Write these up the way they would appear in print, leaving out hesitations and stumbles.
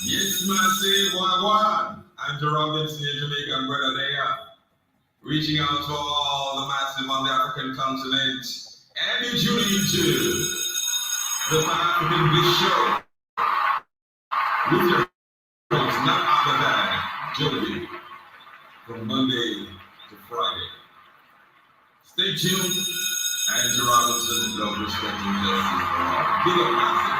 Yes, massive one. Andrew Robinson, your Jamaican brother there. Reaching out to all the massive on the African continent. And you're tuning into the Pan-African Bliss Show with your host, none other than Jody, from Monday to Friday. Stay tuned. Andrew Robinson, love, respect, and justice for all. Big up, massive.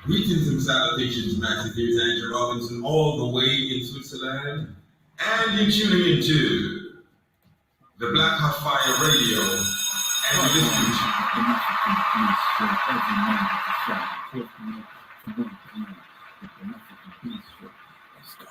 Greetings and salutations, massive. Here's Andrew Robinson, all the way in Switzerland. And you're tuning into the Black Hot Fire Radio. And you're listening to Let's go.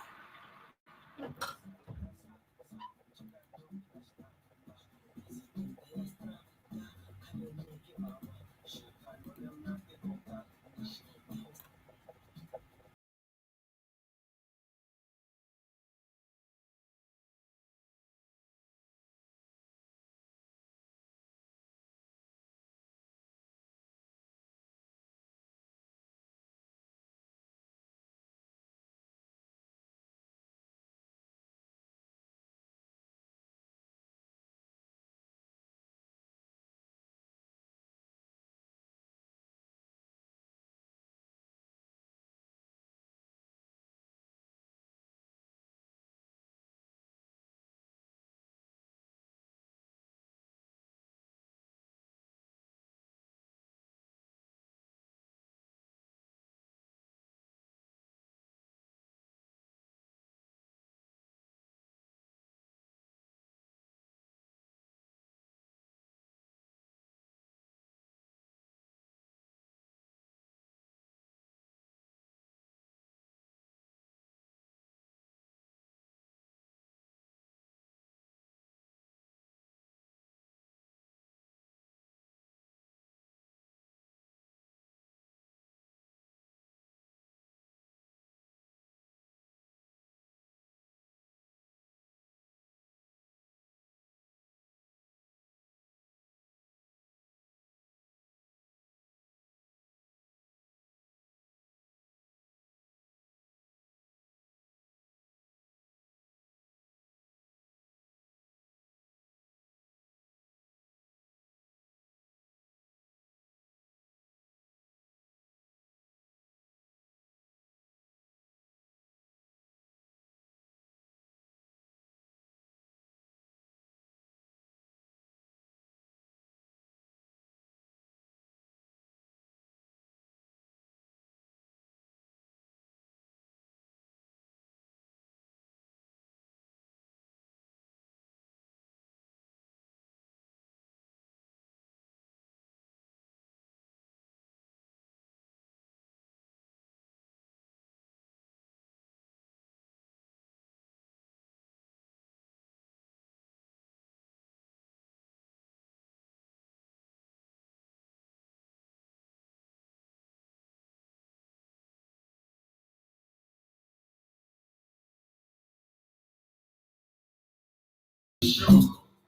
Show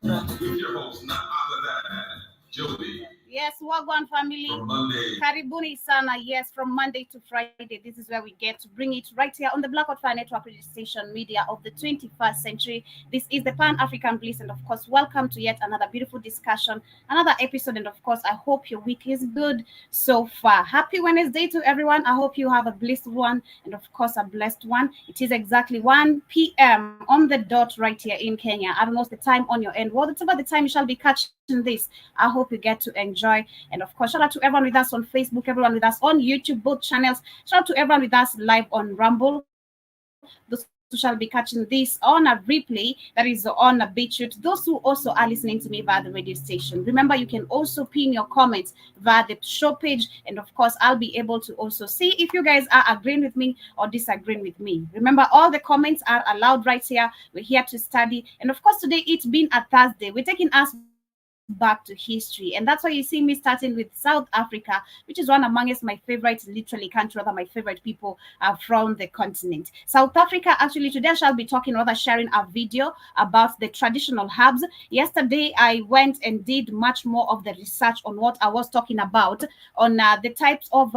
with your host, none other than Jody. Yes, Wagwan family. From Monday. Karibuni sana. Yes, from Monday to Friday. This is where we get to bring it right here on the Black Hot Fire Network radio station media of the 21st century. This is the Pan-African Bliss, and of course, welcome to yet another beautiful discussion, another episode, and of course, I hope your week is good so far. Happy Wednesday to everyone. I hope you have a blessed one, and of course, a blessed one. It is exactly 1 p.m. on the dot right here in Kenya. I don't know the time on your end. Whatever the time you shall be catching this, I hope you get to enjoy. And of course, shout out to everyone with us on Facebook, everyone with us on YouTube, both channels. Shout out to everyone with us live on Rumble. Those who shall be catching this on a replay, that is on a BitChute. Those who also are listening to me via the radio station. Remember, you can also pin your comments via the show page. And of course, I'll be able to also see if you guys are agreeing with me or disagreeing with me. Remember, all the comments are allowed right here. We're here to study. And of course, today it's been a Thursday. We're taking us back to history. And that's why you see me starting with South Africa, which is one amongst my favorite, literally country, rather my favorite people from the continent. South Africa, actually today I shall be talking, rather sharing a video about the traditional herbs. Yesterday I went and did much more of the research on what I was talking about, on the types of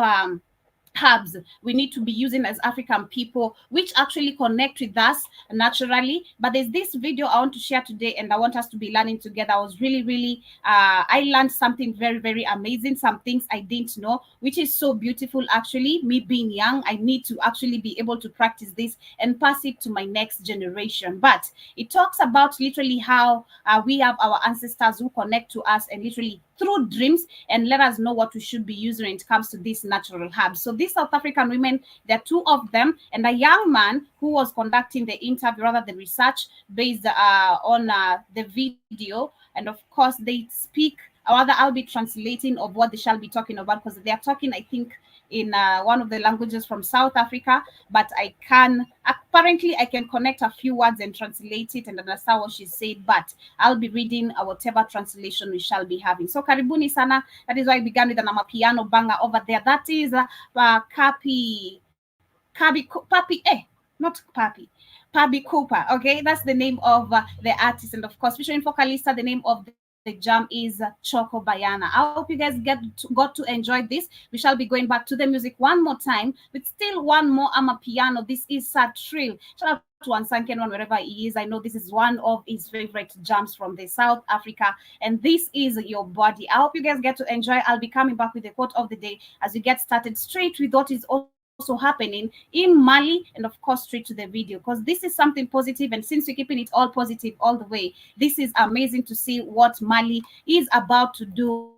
herbs we need to be using as African people, which actually connect with us naturally. But there's this video I want to share today, and I want us to be learning together. I was really, I learned something very amazing, some things I didn't know, which is so beautiful. Actually, me being young, I need to actually be able to practice this and pass it to my next generation. But it talks about literally how we have our ancestors who connect to us and literally through dreams and let us know what we should be using when it comes to these natural herbs. So these South African women, there are two of them, and a young man who was conducting the interview, rather the research based on the video. And of course, they speak, or rather I'll be translating of what they shall be talking about, because they are talking, I think, in one of the languages from South Africa, but I can connect a few words and translate it and understand what she said, but I'll be reading whatever translation we shall be having. So karibuni sana. That is why I began with an amapiano banger over there. That is not Papi. Pabi Cooper. Okay, that's the name of the artist, and of course, featuring Focalista, the name of the jam is Choco Bayana. I hope you guys got to enjoy this. We shall be going back to the music one more time, with still one more amapiano. This is Satril. Shout out to Ansanken one wherever he is. I know this is one of his favorite jams from the South Africa, and this is Your Body. I hope you guys get to enjoy. I'll be coming back with the quote of the day as we get started straight with what is also happening in Mali, and of course straight to the video, because this is something positive, and since we're keeping it all positive all the way, this is amazing to see what Mali is about to do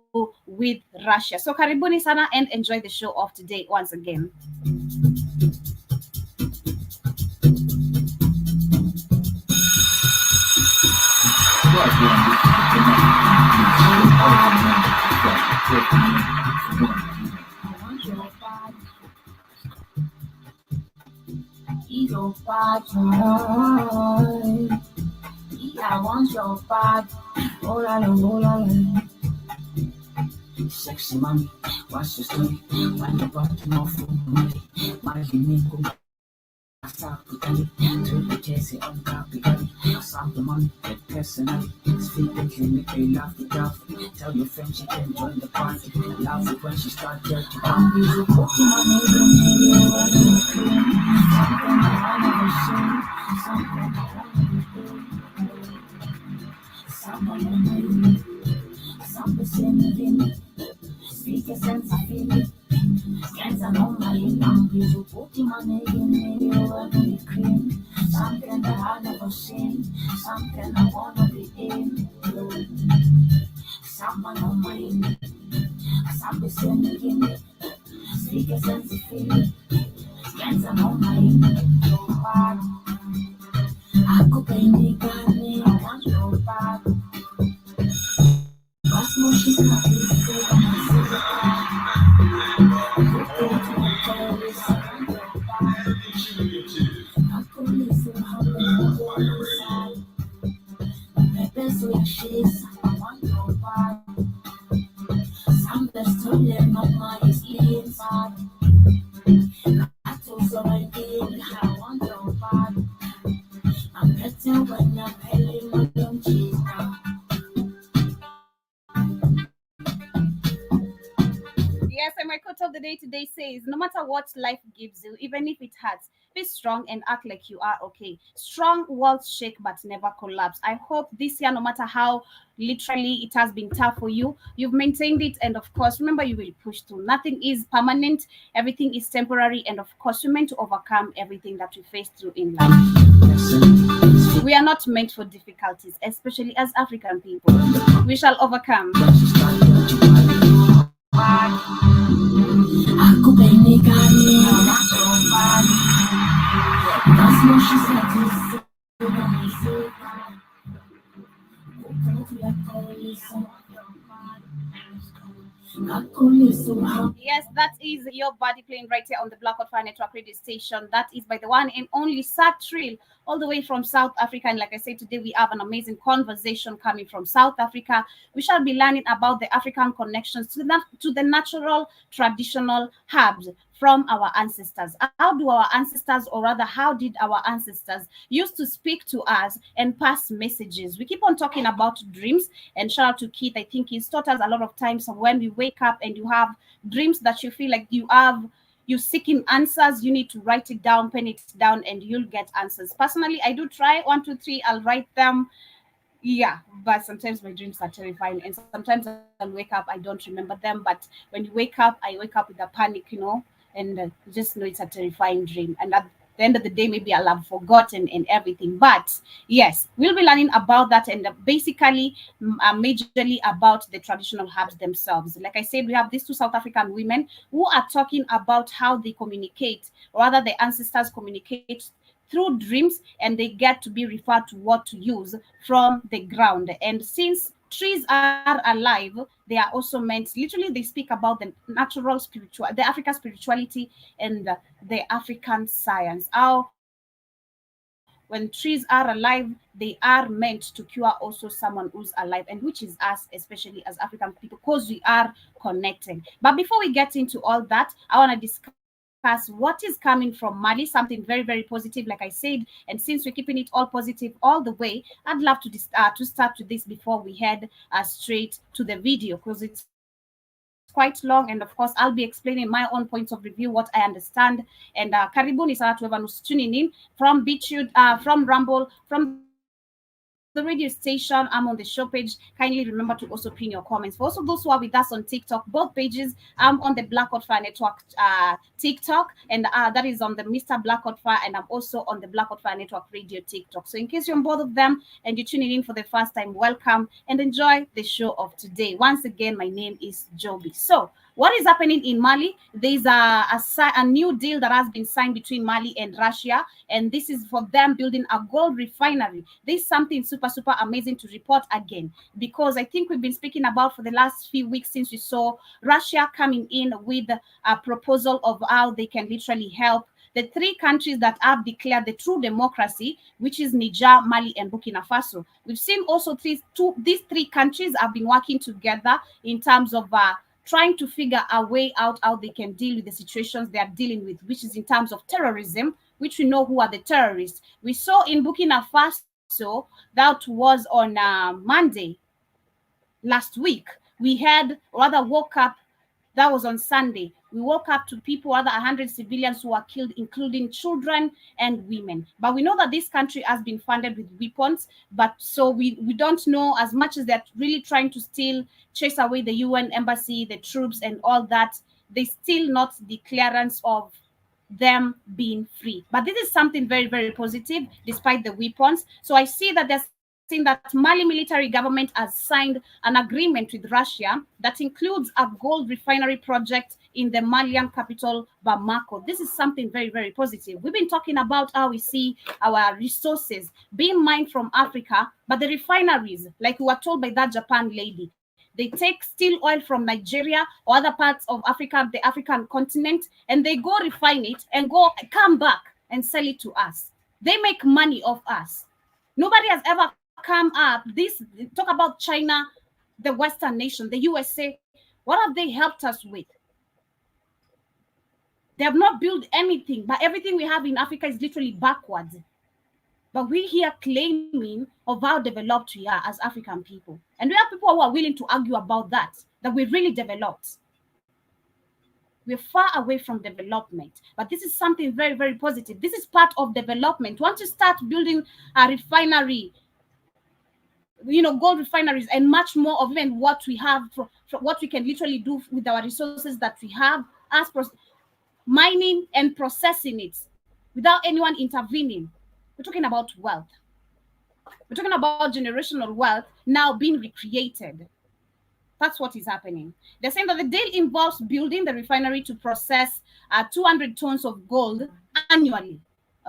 with Russia. So karibuni sana and enjoy the show of today once again. Your body, I want your body, oh la la. Sexy mommy, what's your story? When you brought no food, my name go. Stop the to the Jesse on top because stop the money, get personal. Speak the clinic, they laugh it off. Tell your friends she can join the party. Laugh it when she start dirty. I'm busy putting my name in something I never seen, something I wanna do. Something sending speak a sense of feeling. Can't on my I'm busy putting my name in cream. Something that I never seen, something I wanna be in. Someone on my mind, something sending speak a sense of feeling. Can't on my I could pay me, got me, I want your back. What's more, she's got this good on my sister. I could listen how they go inside. The best way she's, I want your back. Some best to learn on my inside. I told so I did, I want your back. I'm getting when I'm paying my young cheese now. Yes, and my quote of the day today says, no matter what life gives you, even if it hurts, be strong and act like you are okay. Strong walls shake but never collapse. I hope this year, no matter how literally it has been tough for you, you've maintained it. And of course, remember, you will push through. Nothing is permanent. Everything is temporary. And of course, you're meant to overcome everything that we face through in life. We are not meant for difficulties, especially as African people. We shall overcome. Aku pengen kali that's what she said Yes, that is your body playing right here on the Black Hot Fire Network radio station. That is by the one and only Satril, all the way from South Africa. And like I said, today we have an amazing conversation coming from South Africa. We shall be learning about the African connections to the natural traditional herbs from our ancestors. How do our ancestors, or rather, how did our ancestors used to speak to us and pass messages? We keep on talking about dreams, and shout out to Keith. I think he's taught us a lot of times when we wake up and you have dreams that you feel like you're seeking answers, you need to write it down, pen it down, and you'll get answers. Personally, I do try 1, 2, 3, I'll write them. Yeah, but sometimes my dreams are terrifying, and sometimes I'll wake up, I don't remember them. But when you wake up, I wake up with a panic, and just know it's a terrifying dream. And at the end of the day, maybe I'll have forgotten and everything. But yes, we'll be learning about that, and basically, majorly about the traditional herbs themselves. Like I said, we have these two South African women who are talking about how they communicate, or rather, the ancestors communicate through dreams, and they get to be referred to what to use from the ground. And since trees are alive, they are also meant, literally, they speak about the natural spiritual, the African spirituality, and the African science. How when trees are alive, they are meant to cure also someone who's alive, and which is us, especially as African people, because we are connecting. But before we get into all that, I want to discuss what is coming from Mali, something very, very positive, like I said. And since we're keeping it all positive all the way, I'd love to start with this before we head straight to the video, because it's quite long. And of course, I'll be explaining my own points of review, what I understand. And karibuni sana to everyone who's tuning in from BitChute, from Rumble, from the radio station. I'm on the show page. Kindly remember to also pin your comments. For also those who are with us on TikTok, both pages, I'm on the Black Hot Fire Network TikTok, and that is on the Mr. Black Hot Fire, and I'm also on the Black Hot Fire Network radio TikTok. So in case you're on both of them and you're tuning in for the first time, welcome and enjoy the show of today. Once again, my name is Joby. So what is happening in Mali? There's a new deal that has been signed between Mali and Russia, and this is for them building a gold refinery. This is something super, super amazing to report again, because I think we've been speaking about for the last few weeks since we saw Russia coming in with a proposal of how they can literally help the three countries that have declared the true democracy, which is Niger, Mali, and Burkina Faso. We've seen also these three countries have been working together in terms of trying to figure a way out how they can deal with the situations they are dealing with, which is in terms of terrorism, which we know who are the terrorists. We saw in Burkina Faso, that was on Monday last week. We had, rather woke up, that was on Sunday. We woke up to people, other 100 civilians who were killed, including children and women. But we know that this country has been funded with weapons, but so we don't know, as much as they're really trying to still chase away the UN embassy, the troops and all that, they still not the clearance of them being free. But this is something very, very positive, despite the weapons. So I see that there's that Mali military government has signed an agreement with Russia that includes a gold refinery project in the Malian capital, Bamako. This is something very, very positive. We've been talking about how we see our resources being mined from Africa, but the refineries, like we were told by that Japan lady, they take steel oil from Nigeria or other parts of Africa, the African continent, and they go refine it and come back and sell it to us. They make money off us. Nobody has ever come up. This talk about China, the Western nation, the USA. What have they helped us with? They have not built anything, but everything we have in Africa is literally backwards. But we here claiming of how developed we are as African people. And we have people who are willing to argue about that we're really developed. We're far away from development, but this is something very, very positive. This is part of development. Once you start building a refinery, gold refineries, and much more of even what we have, from what we can literally do with our resources that we have, as mining and processing it without anyone intervening. We're talking about wealth. We're talking about generational wealth now being recreated. That's what is happening. They're saying that the deal involves building the refinery to process 200 tons of gold annually.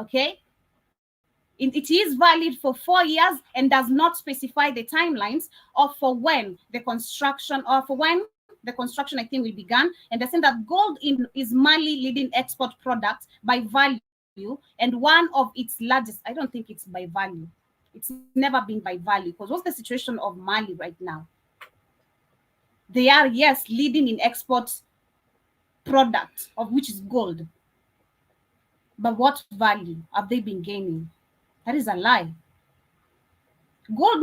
Okay? It is valid for 4 years and does not specify the timelines of for when the construction, or for when the construction, I think, will began. And they're saying that gold is Mali leading export product by value, and one of its largest. I don't think it's by value. It's never been by value, because what's the situation of Mali right now? They are, yes, leading in export product, of which is gold. But what value have they been gaining? That is a lie. Gold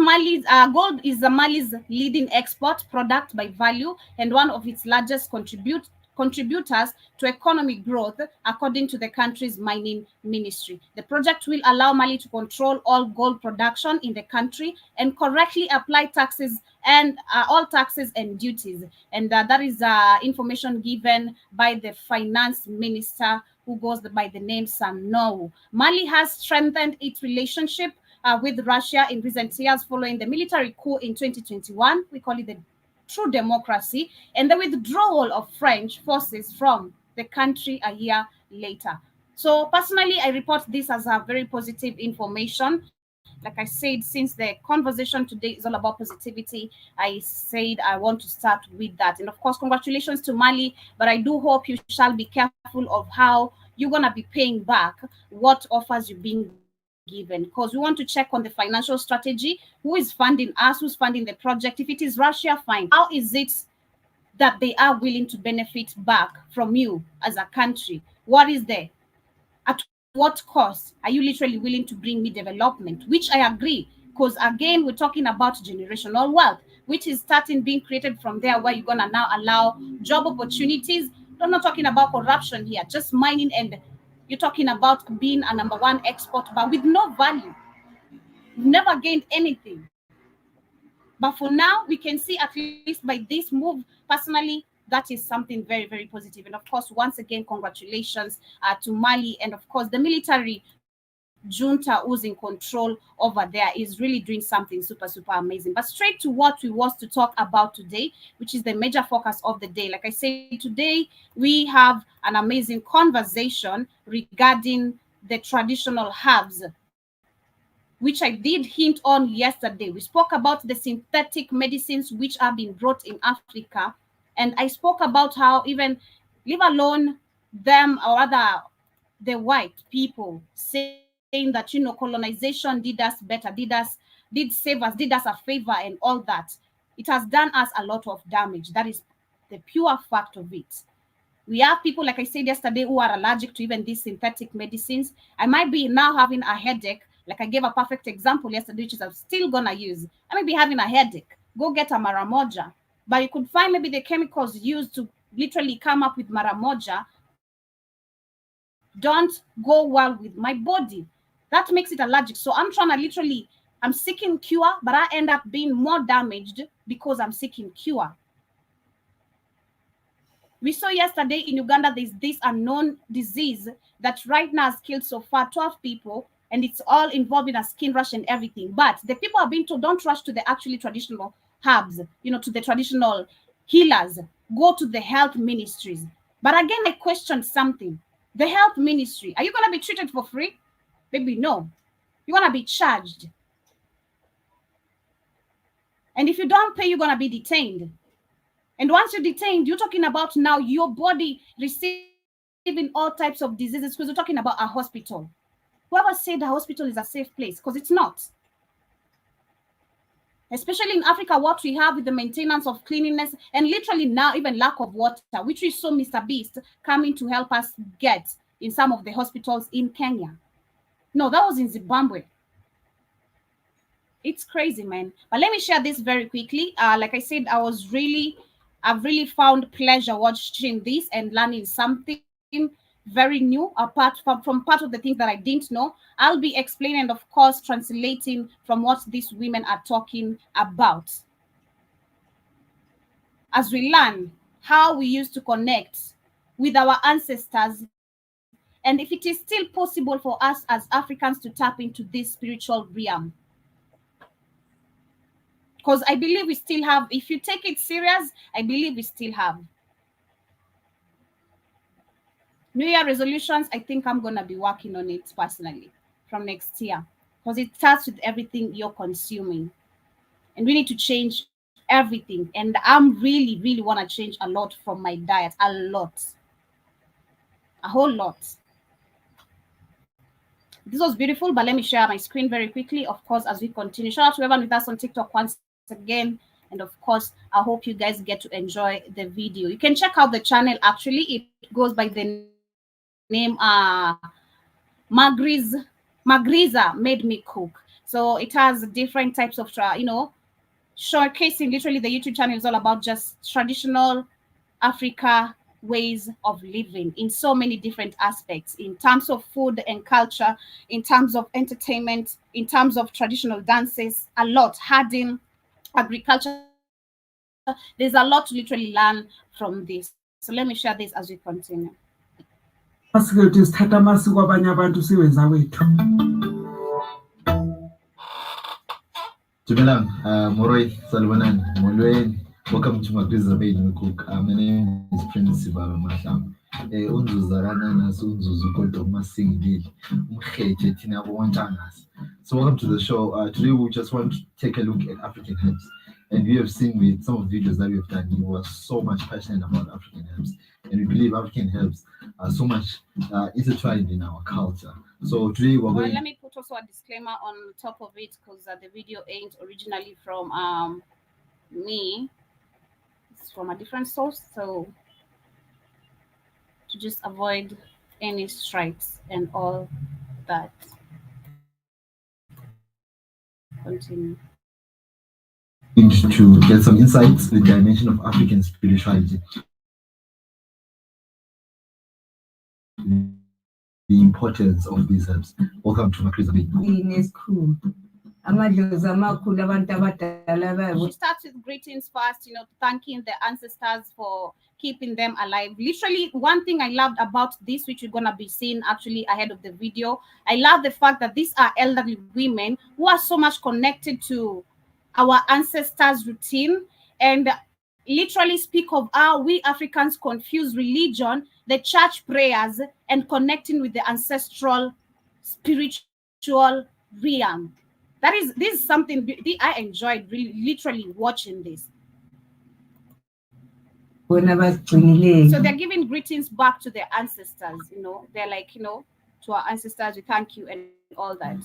is the Mali's leading export product by value and one of its largest contributors to economic growth, according to the country's mining ministry. The project will allow Mali to control all gold production in the country and correctly apply taxes and all taxes and duties. And that is information given by the finance minister, who goes by the name Sanogo. Mali has strengthened its relationship with Russia in recent years following the military coup in 2021. We call it the true democracy, and the withdrawal of French forces from the country a year later. So personally, I report this as a very positive information. Like I said, since the conversation today is all about positivity, I said I want to start with that. And of course, congratulations to Mali, but I do hope you shall be careful of how you're going to be paying back what offers you're being given, because we want to check on the financial strategy. Who is funding us? Who's funding the project? If it is Russia, fine. How is it that they are willing to benefit back from you as a country? What is there? At what cost are you literally willing to bring me development? Which I agree, because again, we're talking about generational wealth, which is starting being created from there, where you're going to now allow job opportunities. I'm not talking about corruption here, just mining, and you're talking about being a number one export, but with no value. You've never gained anything. But for now, we can see, at least by this move, personally, that is something very, very positive. And of course, once again, congratulations to Mali. And of course, the military junta who's in control over there is really doing something super, super amazing. But straight to what we want to talk about today, which is the major focus of the day. Like I said, today we have an amazing conversation regarding the traditional herbs, which I did hint on yesterday. We spoke about the synthetic medicines which are being brought in Africa. And I spoke about how, even, leave alone them, or rather the white people, saying that, you know, colonization did us better, did save us, did us a favor and all that. It has done us a lot of damage. That is the pure fact of it. We have people, like I said yesterday, who are allergic to even these synthetic medicines. I might be now having a headache. Like I gave a perfect example yesterday, which is I'm still going to use. I may be having a headache. Go get a Maramoja. But you could find maybe the chemicals used to literally come up with Maramoja don't go well with my body. That makes it allergic. So I'm trying to literally, I'm seeking cure, but I end up being more damaged because I'm seeking cure. We saw yesterday in Uganda, there's this unknown disease that right now has killed so far 12 people, and it's all involved in a skin rash and everything. But the people are being told, don't rush to the actually traditional herbs, you know, to the traditional healers. Go to the health ministries. But again, I questioned something. The health ministry, are you going to be treated for free? Maybe no. You're going to be charged. And if you don't pay, you're going to be detained. And once you're detained, you're talking about now your body receiving all types of diseases, because you're talking about a hospital. Whoever said a hospital is a safe place, because it's not. Especially in Africa, what we have with the maintenance of cleanliness, and literally now even lack of water, which we saw Mr. Beast coming to help us get in some of the hospitals in Kenya. No, that was in Zimbabwe. It's crazy, man. But let me share this very quickly. Like I said, I've really found pleasure watching this and learning something very new, apart from part of the things that I didn't know. I'll be explaining and, of course, translating from what these women are talking about, as we learn how we used to connect with our ancestors, and if it is still possible for us as Africans to tap into this spiritual realm. Because I believe we still have, if you take it serious, I believe we still have. New Year resolutions, I think I'm going to be working on it personally from next year, because it starts with everything you're consuming. And we need to change everything. And I'm really want to change a lot from my diet, a whole lot. This was beautiful, but let me share my screen very quickly, of course, as we continue. Shout out to everyone with us on TikTok once again. And of course, I hope you guys get to enjoy the video. You can check out the channel. Actually, it goes by the name Magriza Made Me Cook. So it has different types of, showcasing. Literally, the YouTube channel is all about just traditional Africa ways of living in so many different aspects, in terms of food and culture, in terms of entertainment, in terms of traditional dances, a lot, herding, agriculture. There's a lot to literally learn from this. So let me share this as we continue. Moroi, Salwanan, Moluen, welcome to Magriza Made Me Cook. My name is Prince Sibaba Masham. Unzu Zarana Nas Unzu Zukoto Masing did. So welcome to the show. Today we just want to take a look at African herbs. And we have seen with some of the videos that we've done, we were so much passionate about African herbs. And we believe African herbs are so much intertwined in our culture. So today we're going... Let me put also a disclaimer on top of it, because the video ain't originally from me. It's from a different source. So to just avoid any strikes and all that. Continue. To get some insights, the dimension of African spirituality, the importance of these herbs. Welcome to Magriza Made Me Cook. She starts with greetings first, thanking the ancestors for keeping them alive. Literally, one thing I loved about this, which you're gonna be seeing actually ahead of the video, I love the fact that these are elderly women who are so much connected to our ancestors' routine, and literally speak of how we Africans confuse religion, the church prayers, and connecting with the ancestral spiritual realm. This is something I enjoyed really, literally watching this. So they're giving greetings back to their ancestors, they're like, to our ancestors, we thank you and all that.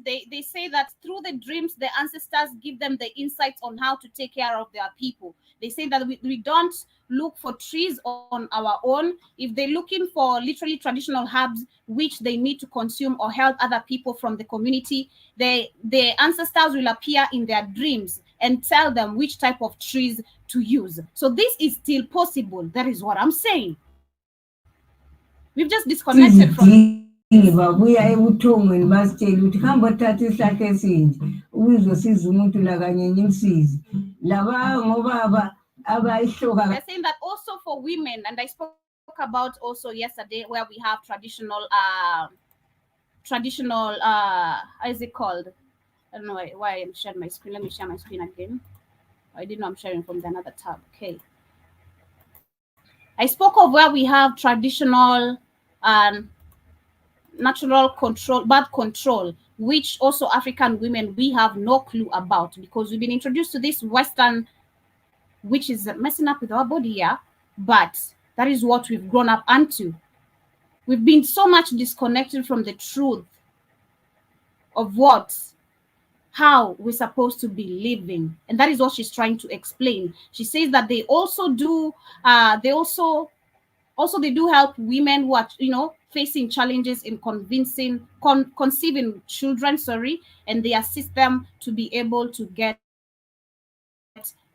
They say that through the dreams, the ancestors give them the insights on how to take care of their people. They say that we don't look for trees on our own. If they're looking for literally traditional herbs which they need to consume or help other people from the community, the ancestors will appear in their dreams and tell them which type of trees to use. So this is still possible. That is what I'm saying. We've just disconnected from we are able to when bastel with Hambatati Sakesin, Wizo Sizumuntu Laganyinsis, Lava Movaba, Aba Shoga. They're saying that also for women, and I spoke about also yesterday where we have traditional how is it called? I don't know why I'm sharing my screen. Let me share my screen again. I didn't know I'm sharing from another tab. Okay. I spoke of where we have traditional natural control, birth control, which also African women, we have no clue about, because we've been introduced to this Western, which is messing up with our body here, but that is what we've grown up onto. We've been so much disconnected from the truth of how we're supposed to be living. And that is what she's trying to explain. She says that they also do, they do help women who are, facing challenges in conceiving children, and they assist them to be able to get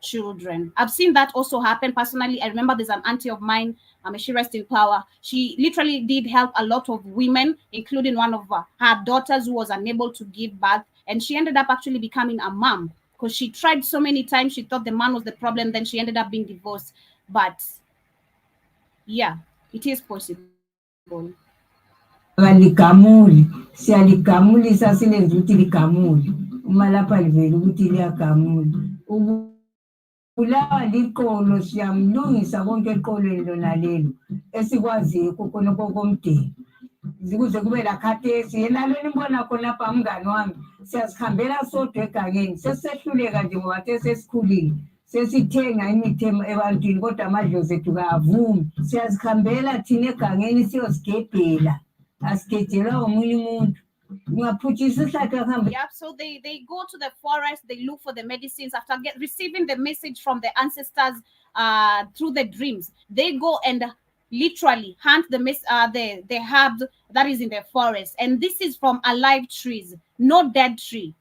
children. I've seen that also happen personally. I remember there's an auntie of mine, may she rest in power. She literally did help a lot of women, including one of her daughters who was unable to give birth, and she ended up actually becoming a mom because she tried so many times. She thought the man was the problem, then she ended up being divorced. But yeah, it is possible. Likamuli, si alikamuli sasa ile vitu likamuli. Umalapa liveli ukuthi liyakamuli. Ulawa liqolo siyamlungisa konke eqolweni lona lelo esikwaziyo khona kokomdeni. Kuze kube lakhathesi yena lo nimbona khonapha mngani wami siyazihambela sodwa egangeni sesisehluleka nje ngoba sesikhulile sesithenga imithi ebantwini kodwa amadlozi ethu kawavumi siyazihambela thina egangeni siyozigebhela asigejelwa omunye umuntu ungaphutshisa isihlahla kuhambe. Yeah, so they go to the forest, they look for the medicines after receiving the message from the ancestors through the dreams. They go and literally hunt the herb that is in the forest, and this is from alive trees, not dead tree,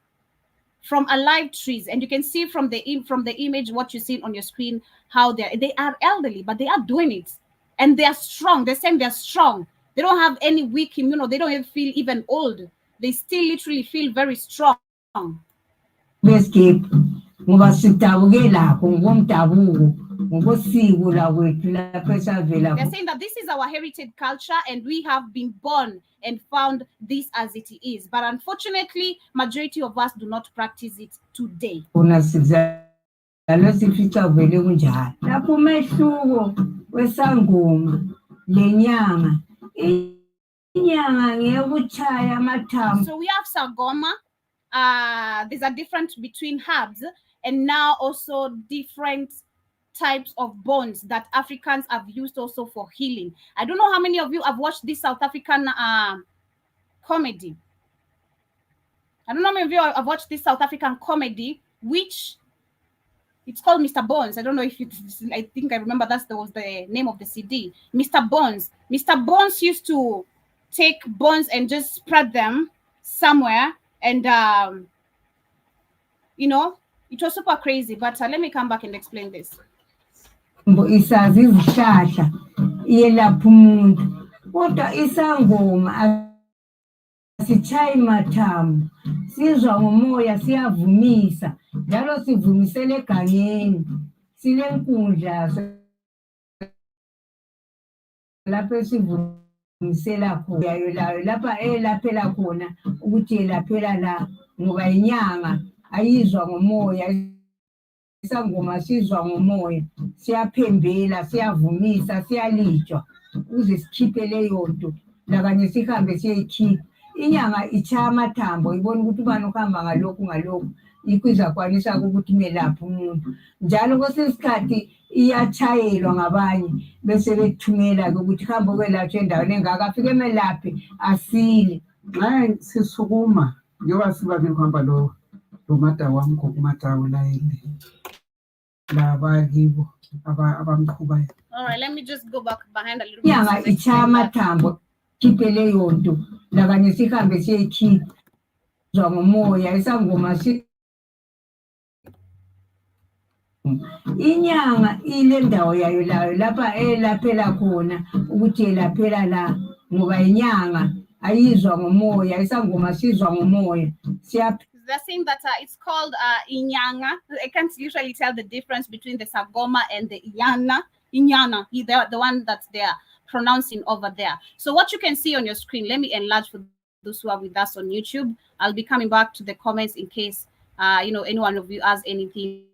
from alive trees. And you can see from the image what you see on your screen how they are elderly, but they are doing it, and they are strong. They're saying they're strong. They don't have any weak immune. They don't even feel even old. They still literally feel very strong. Escape ngoba sidabuke lapho ngomdabuko ngokosiko lawethu lapho esavela. They're saying that this is our heritage culture and we have been born and found this as it is, but unfortunately majority of us do not practice it today. Una sizalo sifica vele kunjalo lapho umehluko wesangoma lenyanga inyanga ngeyokuchaya amathambo. So we have Sagoma. There's a difference between herbs and now also different types of bones that Africans have used also for healing. I don't know how many of you have watched this South African comedy. I don't know how many of you have watched this South African comedy, which it's called Mr. Bones. I don't know if I think I remember that was the name of the CD. Mr. Bones. Mr. Bones used to take bones and just spread them somewhere, and you know, it was super crazy. But let me come back and explain this. Isazi izihlahla iyelapha umuntu kodwa isangoma asichayi mathambo sizwa ngomoya siyavumisa njalo sivumisele egangeni silenkundla lapho esivumisela khona layo lapha elaphela khona ukuthi elaphela la ngoba inyanga ayizwa ngomoya isangoma sizwa ngomoya siyaphembela siyavumisa siyalijwa ukuze sikhiphe leyo nto lakanye sihambe siyeyikhipha inyanga ichaya amathambo ibona ukuthi ubani ukuhamba ngalokhu yikho izakwanisa ukuthi imelaphe umuntu njalo kwesinye isikhathi iyachayelwa ngabanye bese bethumela ukuthi hamba kwelatshwa endaweni engaka afike emelaphe asile. Nxa sisukuma njengoba sibabili kuhamba lo madawu wami ngokumadawu layini labakibo abamqhubayo. All right, let me just go back behind a little bit. Inyanga ichaya amathambo khiphe leyo nto lakanye sihambe siyeyikhipha zwa ngomoya isangoma inyanga ile ndawo yayo layo lapha elaphela khona ukuthi elaphela la ngoba inyanga ayizwa ngomoya isangoma sizwa ngomoya They're saying that it's called Inyanga. I can't literally tell the difference between the Sagoma and the Inyana, the one that they're pronouncing over there. So what you can see on your screen, let me enlarge for those who are with us on YouTube. I'll be coming back to the comments in case any one of you has anything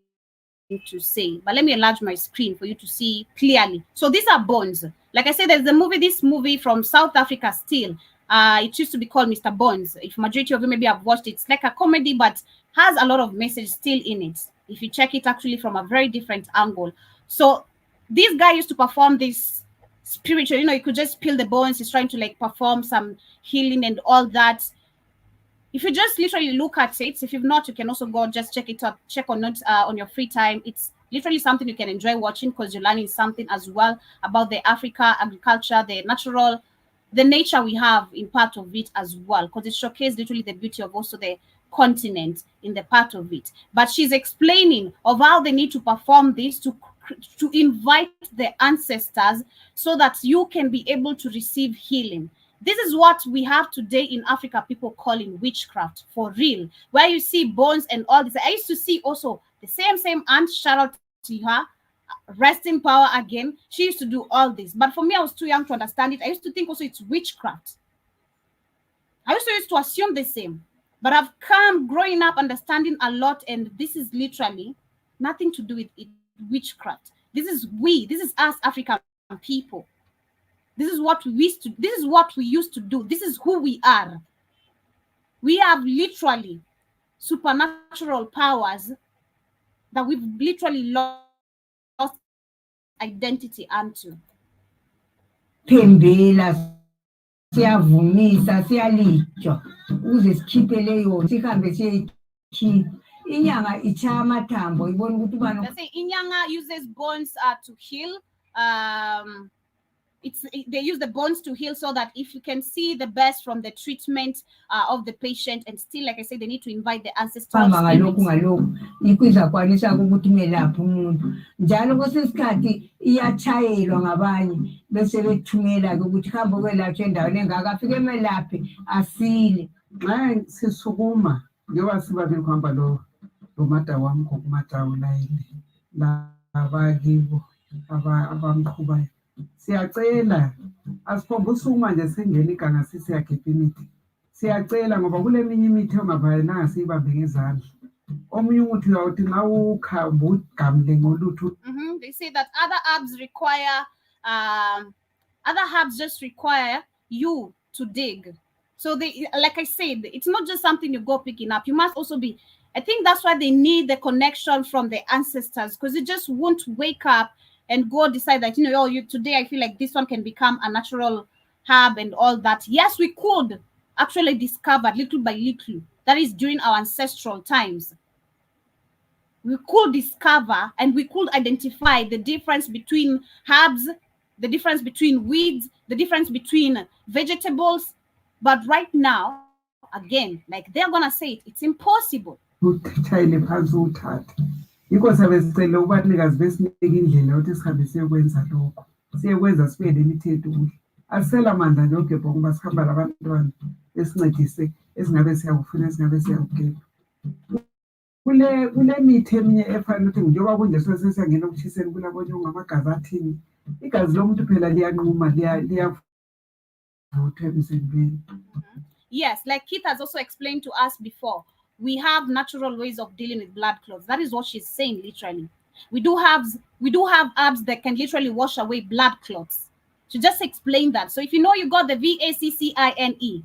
to say, but let me enlarge my screen for you to see clearly. So these are bones. Like I said, there's this movie from South Africa still. It used to be called Mr. Bones. If majority of you maybe have watched it, it's like a comedy, but has a lot of message still in it. If you check it actually from a very different angle. So this guy used to perform this spiritual, you could just peel the bones. He's trying to like perform some healing and all that. If you just literally look at it, if you've not, you can also go just check it out, check on it on your free time. It's literally something you can enjoy watching because you're learning something as well about the Africa agriculture, the nature we have in part of it as well, because it showcases literally the beauty of also the continent in the part of it. But she's explaining of how they need to perform this to invite the ancestors so that you can be able to receive healing. This is what we have today in Africa, people calling witchcraft for real, where you see bones and all this. I used to see also the same aunt, shout out to her, rest in power again. She used to do all this. But for me, I was too young to understand it. I used to think also it's witchcraft. I used to assume the same. But I've come growing up understanding a lot, and this is literally nothing to do with it. witchcraft. This is us African people. This is what we used to do. This is who we are. We have literally supernatural powers that we've literally lost identity unto. Phembela siyavumisa siyalitshwa ukuze sikhiphe leyo sihambe siyeyikhipha. Inyanga itshaya amathambo ibona ukuthi bani. They say Inyanga uses bones to heal. They use the bones to heal so that if you can see the best from the treatment of the patient, and still, like I said, they need to invite the ancestral ngalokhu yikho izakwanisa ukuthi imelaphe umuntu njalo kwesikhathi iyachayelwa ngabanye bese bethumela ukuthi hamba kwelatshwa endaweni engaka afike emelaphe asile. Nxa sisukuma njengoba sibabili kuhamba lo mata wami ngokumatawu layini labakibo abamqhubayo, siyacela asiphombe usukuma nje singena iganga sisiyakhipha imithi. Siyacela ngoba kule minye imithi ongafanelanga siyibambe ngezandla. Omunye umuthi uyawuthi nxa ukhamba ugamle ngolutho. They say that other herbs just require you to dig. So they, like I said, it's not just something you go picking up. You must also be, I think that's why they need the connection from the ancestors, because you just won't wake up and go decide that, today I feel like this one can become a natural herb and all that. Yes, we could actually discover little by little. That is during our ancestral times. We could discover and we could identify the difference between herbs, the difference between weeds, the difference between vegetables. But right now, again, like they're gonna say it's impossible. Yikho sabe sicela ubanikazi besinike indlela ukuthi sihambe siyekwenza lokho. Siyekwenza sibe nemithetho ukuthi asela amandla nje ogebha ngoba sihamba labantwana esincedise esingabe siyakufuna esingabe siyakugebha. Kule mithi eminye efana ukuthi njengoba kunje sesiyangena ukuthiseni kulabonye ungamagazi athini. Igazi lomuntu phela liyanquma liyavuthwa emzimbeni. Yes, like Keith has also explained to us before, we have natural ways of dealing with blood clots. That is what she's saying, literally. We do have herbs that can literally wash away blood clots. To just explain that. So if you know you got the VACCINE,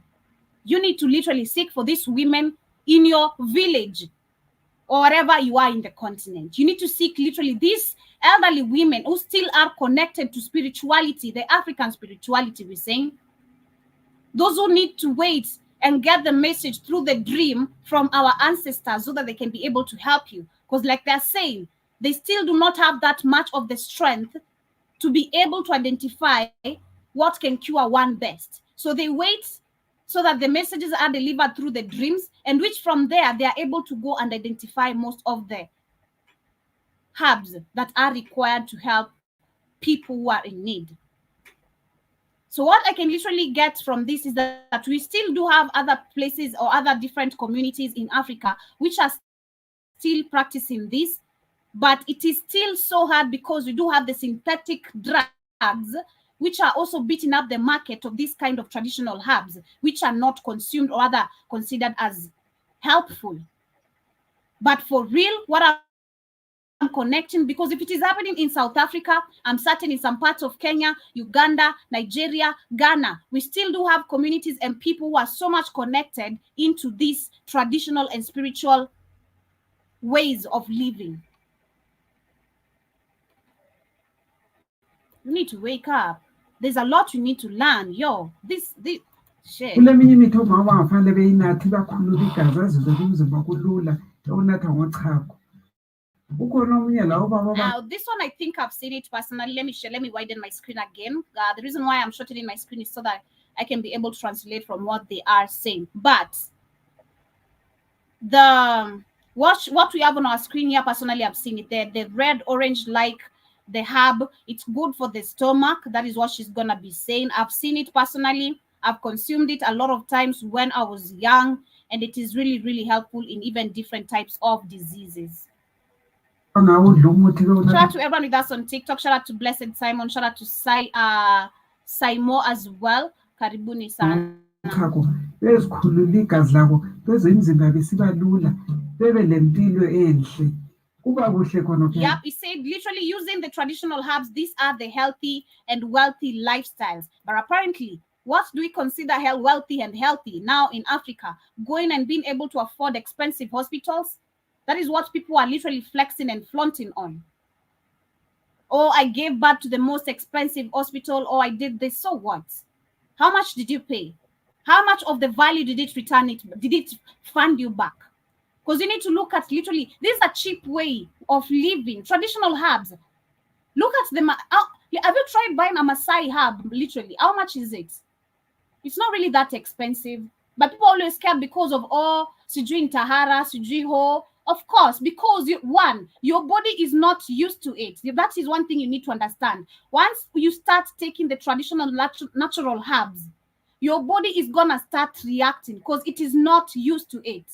you need to literally seek for these women in your village or wherever you are in the continent. You need to seek literally these elderly women who still are connected to spirituality, the African spirituality, we're saying. Those who need to wait and get the message through the dream from our ancestors so that they can be able to help you. Because like they're saying, they still do not have that much of the strength to be able to identify what can cure one best. So they wait so that the messages are delivered through the dreams, and which from there, they are able to go and identify most of the herbs that are required to help people who are in need. So what I can literally get from this is that we still do have other places or other different communities in Africa which are still practicing this, but it is still so hard because we do have the synthetic drugs which are also beating up the market of this kind of traditional herbs, which are not consumed or rather considered as helpful. But for real, what I'm connecting, because if it is happening in South Africa, I'm certain in some parts of Kenya, Uganda, Nigeria, Ghana, we still do have communities and people who are so much connected into these traditional and spiritual ways of living. You need to wake up. There's a lot you need to learn. This shit. Kule minye imithi omama bafanele beyinathi bakhulula igazi azizwe umzimba kulula unatha ngochago. Now, this one, I think I've seen it personally. Let me widen my screen again. The reason why I'm shortening my screen is so that I can be able to translate from what they are saying. But what we have on our screen here, personally, I've seen it there. The red, orange, like the herb, it's good for the stomach. That is what she's gonna be saying. I've seen it personally. I've consumed it a lot of times when I was young, and it is really, really helpful in even different types of diseases. Shout out to everyone with us on TikTok. Shout out to Blessed Simon. Shout out to Saimo as well. Karibuni sana. Bezikhulula igazi labo bezemzimba besibalula bebe lempilo enhle kuba kuhle khona phela. Yep, it said literally using the traditional herbs, these are the healthy and wealthy lifestyles. But apparently, what do we consider wealthy and healthy now in Africa? Going and being able to afford expensive hospitals? That is what people are literally flexing and flaunting on. Oh, I gave birth to the most expensive hospital. Oh, I did this. So what? How much did you pay? How much of the value did it return it? Did it fund you back? Because you need to look at literally, this is a cheap way of living. Traditional herbs. Look at them. Have you tried buying a Maasai herb? Literally, how much is it? It's not really that expensive. But people always scared because of, oh, sijui Tahara, sijui ho. Of course, because your body is not used to it. That is one thing you need to understand. Once you start taking the traditional natural herbs, your body is gonna start reacting because it is not used to it.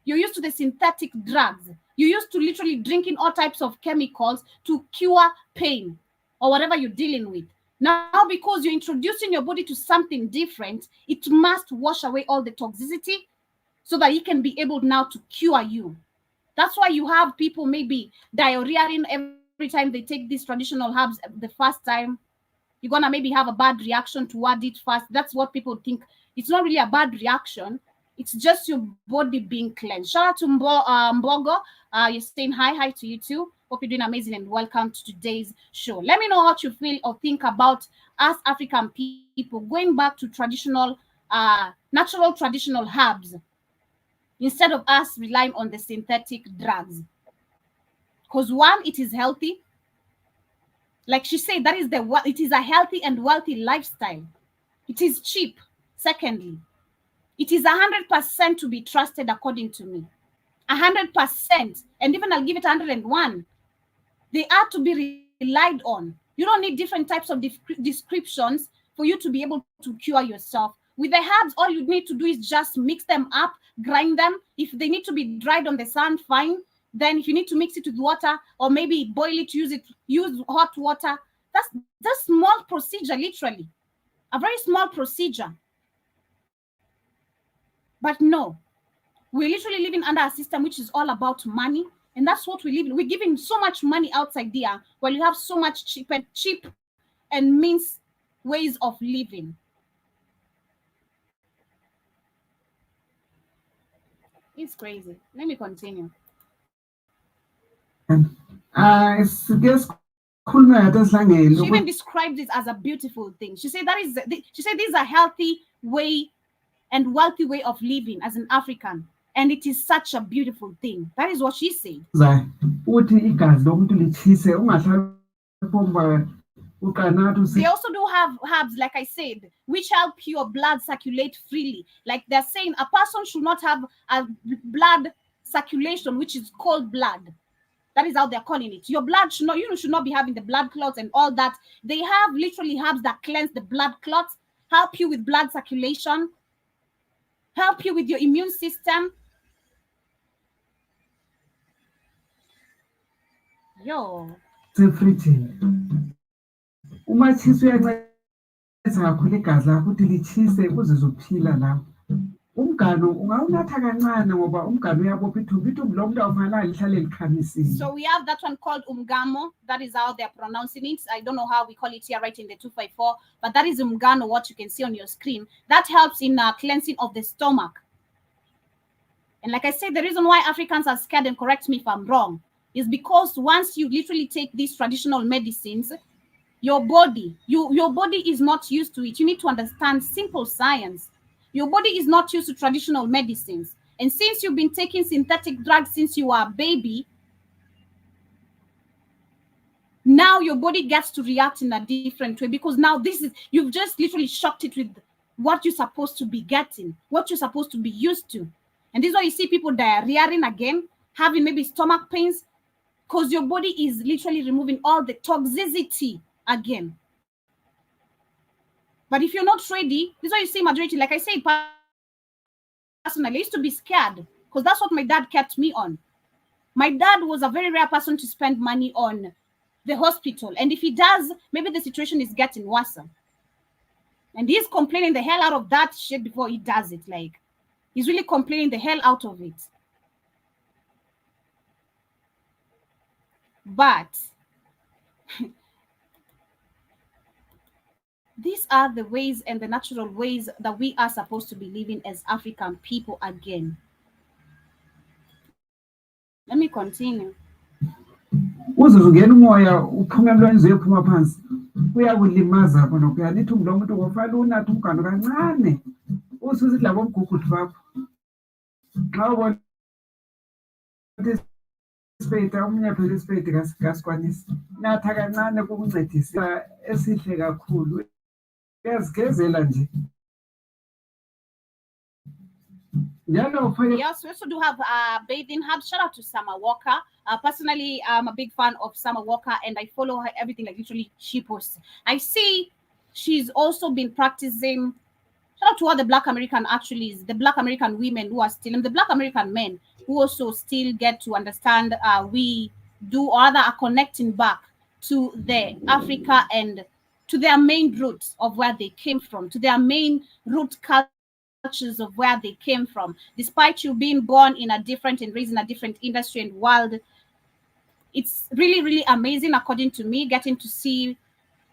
You're used to the synthetic drugs. You're used to literally drinking all types of chemicals to cure pain or whatever you're dealing with. Now, because you're introducing your body to something different, it must wash away all the toxicity so that it can be able now to cure you. That's why you have people maybe diarrheaing every time they take these traditional herbs the first time. You're going to maybe have a bad reaction toward it first. That's what people think. It's not really a bad reaction. It's just your body being cleansed. Shout out to Mbogo. You're saying hi to you too. Hope you're doing amazing and welcome to today's show. Let me know what you feel or think about us African people going back to traditional, natural traditional herbs instead of us relying on the synthetic drugs. Because one, it is healthy. Like she said, it is a healthy and wealthy lifestyle. It is cheap. Secondly, it is 100% to be trusted according to me. 100%. And even I'll give it 101. They are to be relied on. You don't need different types of descriptions for you to be able to cure yourself. With the herbs, all you need to do is just mix them up, grind them. If they need to be dried on the sun, fine. Then if you need to mix it with water or maybe boil it, use hot water. That's small procedure, literally. A very small procedure. But no, we're literally living under a system which is all about money. And that's what we live in. We're giving so much money outside there while you have so much cheap and means ways of living. It's crazy. Let me continue. She even described it as a beautiful thing. She said this is a healthy way and wealthy way of living as an African. And it is such a beautiful thing. That is what she said. They also do have herbs, like I said, which help your blood circulate freely. Like they're saying, a person should not have a blood circulation, which is cold blood. That is how they're calling it. Your blood should not be having the blood clots and all that. They have literally herbs that cleanse the blood clots, help you with blood circulation, help you with your immune system. Yo. umganu ungawunatha kancane ngoba umganu uyabopha ithumbu lo muntu awufanele lihlale likhamisile. So we have that one called umgamo. That is how they're pronouncing it. I don't know how we call it here right in the 254, but that is umgano, what you can see on your screen. That helps in cleansing of the stomach. And like I said, the reason why Africans are scared, and correct me if I'm wrong, is because once you literally take these traditional medicines, your body is not used to it. You need to understand simple science. Your body is not used to traditional medicines. And since you've been taking synthetic drugs since you were a baby, now your body gets to react in a different way, because now you've just literally shocked it with what you're supposed to be getting, what you're supposed to be used to. And this is why you see people diarrheaing again, having maybe stomach pains, because your body is literally removing all the toxicity again. But if you're not ready, this is why you see majority, like I said, personally, I used to be scared because that's what my dad kept me on. My dad was a very rare person to spend money on the hospital. And if he does, maybe the situation is getting worse. And he's complaining the hell out of that shit before he does it. Like, he's really complaining the hell out of it. But these are the ways and the natural ways that we are supposed to be living as African people again. Let me continue. uze ungena umoya uphume emlonyeni uzophuma phansi kuyakulimaza khona kuyalithi lo muntu ngofanele unathe umganu kancane ususithi labo mgugudu bakho xa ubona isipeyiti omunye phela isipeyiti kasikwanisi natha kancane kukuncedisa esihle kakhulu uyazigezela nje njalo ufake Yes, we also do have bathing hubs. Shout out to Summer Walker. Personally, I'm a big fan of Summer Walker, and I follow her everything like literally she posts. I see she's also been practicing. Shout out to all the Black American actually, the Black American women who are still, and the Black American men who also still get to understand we do or rather are connecting back to the Africa and to their main roots of where they came from, to their main root cultures of where they came from. Despite you being born in a different and raised in a different industry and world, it's really, really amazing, according to me, getting to see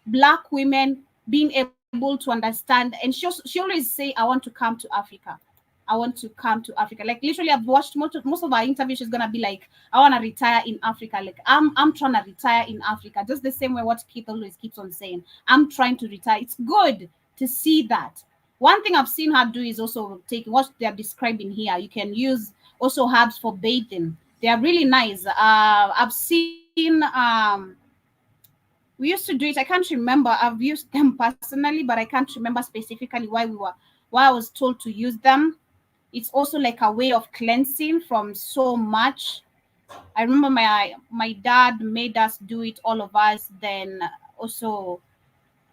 Black women being able to understand. And she always say, I want to come to Africa. I want to come to Africa. Like literally, I've watched most of our interviews. She's gonna be like, I want to retire in Africa. Like I'm trying to retire in Africa. Just the same way what Keith always keeps on saying. I'm trying to retire. It's good to see that. One thing I've seen her do is also take what they're describing here. You can use also herbs for bathing. They are really nice. I've seen we used to do it. I can't remember. I've used them personally, but I can't remember specifically why I was told to use them. It's also like a way of cleansing from so much. I remember my dad made us do it, all of us. Then also,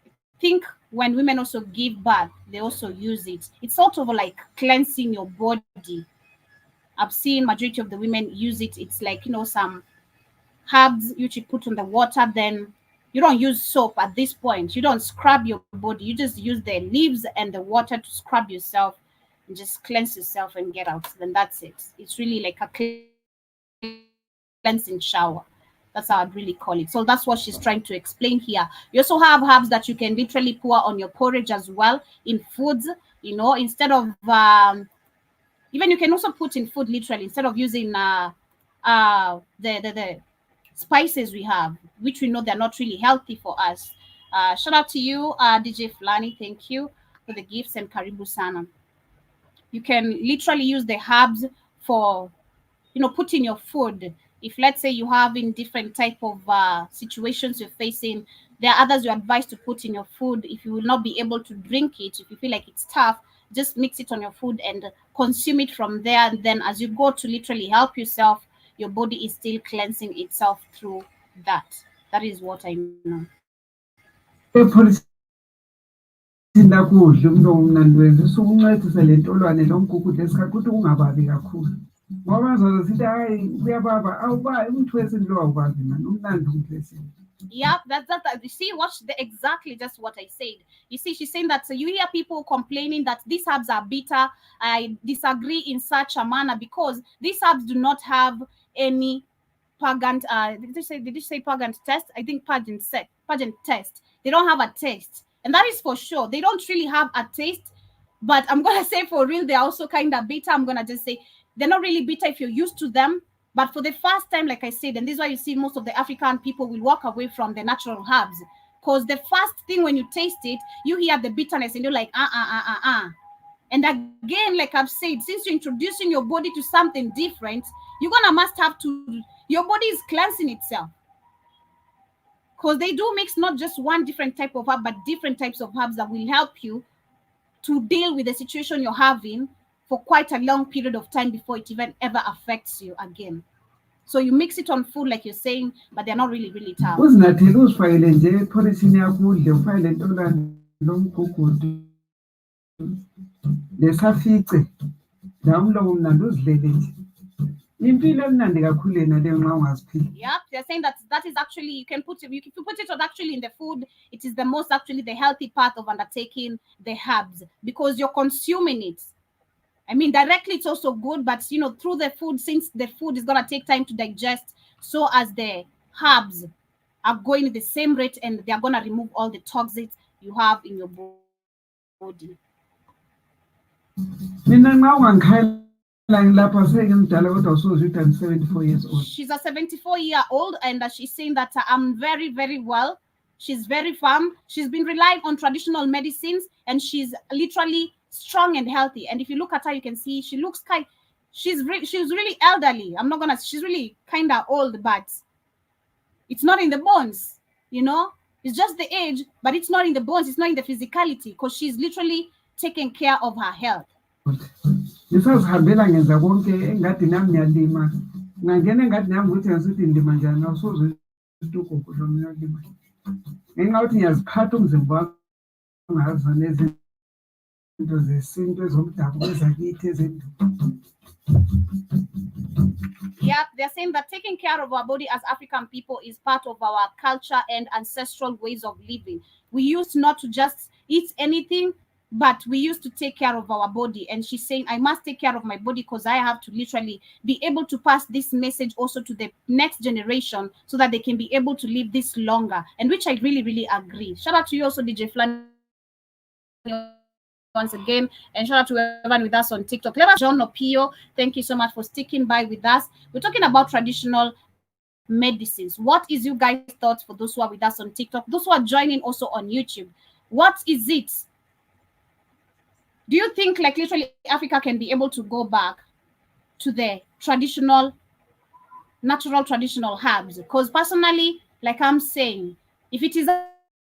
I think when women also give birth, they also use it. It's sort of like cleansing your body. I've seen majority of the women use it. It's like, some herbs you should put on the water. Then you don't use soap at this point. You don't scrub your body. You just use the leaves and the water to scrub yourself and just cleanse yourself and get out. Then that's it. It's really like a cleansing shower. That's how I'd really call it. So that's what she's trying to explain here. You also have herbs that you can literally pour on your porridge as well in foods, instead of even you can also put in food literally instead of using the spices we have, which we know they're not really healthy for us. Shout out to you, DJ Flani. Thank you for the gifts and Karibu Sana. You can literally use the herbs for, put in your food. If let's say you have in different type of situations you're facing, there are others you advise to put in your food. If you will not be able to drink it, if you feel like it's tough, just mix it on your food and consume it from there. And then as you go to literally help yourself, your body is still cleansing itself through that. That is what I know. Ndakudla umuntu omnandi wethu sukuncedisa le ntolwane lo mgugudu esikhathi ukuthi ungababi kakhulu ngoba sithi hayi kuyababa awubayi umuntu wesintu lo awubabi mani umnandi umuntu wesintu. Yeah, that's you see, watch exactly just what I said. You see, she's saying that you hear people complaining that these herbs are bitter. I disagree in such a manner because these herbs do not have any pungent. Did you say pungent test? I think pungent test. They don't have a taste, and that is for sure. They don't really have a taste. But I'm gonna say for real, they're also kind of bitter. I'm gonna just say they're not really bitter if you're used to them. But for the first time, like I said, and this is why you see most of the African people will walk away from the natural herbs. Because the first thing when you taste it, you hear the bitterness and you're like, And again, like I've said, since you're introducing your body to something different, your body is cleansing itself. Because they do mix not just one different type of herb, but different types of herbs that will help you to deal with the situation you're having for quite a long period of time before it even ever affects you again. So you mix it on food, like you're saying, but they're not really, really tough. Uzinathela uzifakele nje eporridge yakho udle ufake le ntolwane lo mgugudu lesafice la umlomo mnandi uzidlele nje impilo emnandi kakhulu lena leyo nxa ungaziphila. Yep, they're saying that is actually if you put it on actually in the food, it is the most actually the healthy part of undertaking the herbs because you're consuming it. I mean, directly it's also good, but through the food, since the food is gonna take time to digest, so as the herbs are going at the same rate, and they're going to remove all the toxins you have in your body. Mina nxa ungangikhayela ngilapha sengimdala kodwa usuze ukuthi I'm 74 years old. She's a 74-year-old, and she's saying that I'm very, very well. She's very firm. She's been relying on traditional medicines, and she's literally strong and healthy. And if you look at her, you can see she looks she's really elderly. She's really kind of old, but it's not in the bones, you know? It's just the age, but it's not in the bones. It's not in the physicality, because she's literally taking care of her health. Ngisazihambela ngenza konke engadini nami ngiyalima. Ngangena engadini nami ukuthi ngisithi ndima njani awusoze ugogo lo ngiyalima. Ngenxa yokuthi ngiyaziphatha umzimba wami ngazo nezinto zesintu ezomdabu ezakithi ezendulo. Yeah, they're saying that taking care of our body as African people is part of our culture and ancestral ways of living. We used not to just eat anything, but we used to take care of our body. And she's saying, I must take care of my body because I have to literally be able to pass this message also to the next generation so that they can be able to live this longer. And which I really, really agree. Shout out to you also, DJ Flan, once again, and shout out to everyone with us on TikTok. John Opio, thank you so much for sticking by with us. We're talking about traditional medicines. What is you guys' thoughts for those who are with us on TikTok, those who are joining also on YouTube? What is it? Do you think like literally Africa can be able to go back to the traditional, natural traditional herbs? Because personally, like I'm saying, if it is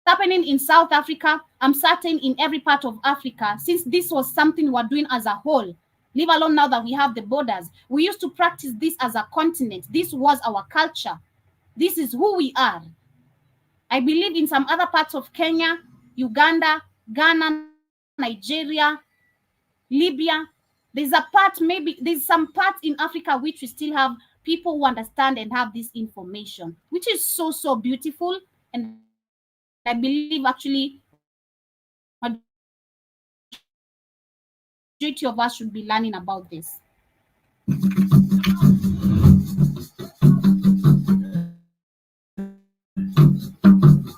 happening in South Africa, I'm certain in every part of Africa, since this was something we're doing as a whole, leave alone now that we have the borders. We used to practice this as a continent. This was our culture. This is who we are. I believe in some other parts of Kenya, Uganda, Ghana, Nigeria, Libya, there's some parts in Africa which we still have people who understand and have this information, which is so, so beautiful. And I believe actually majority of us should be learning about this.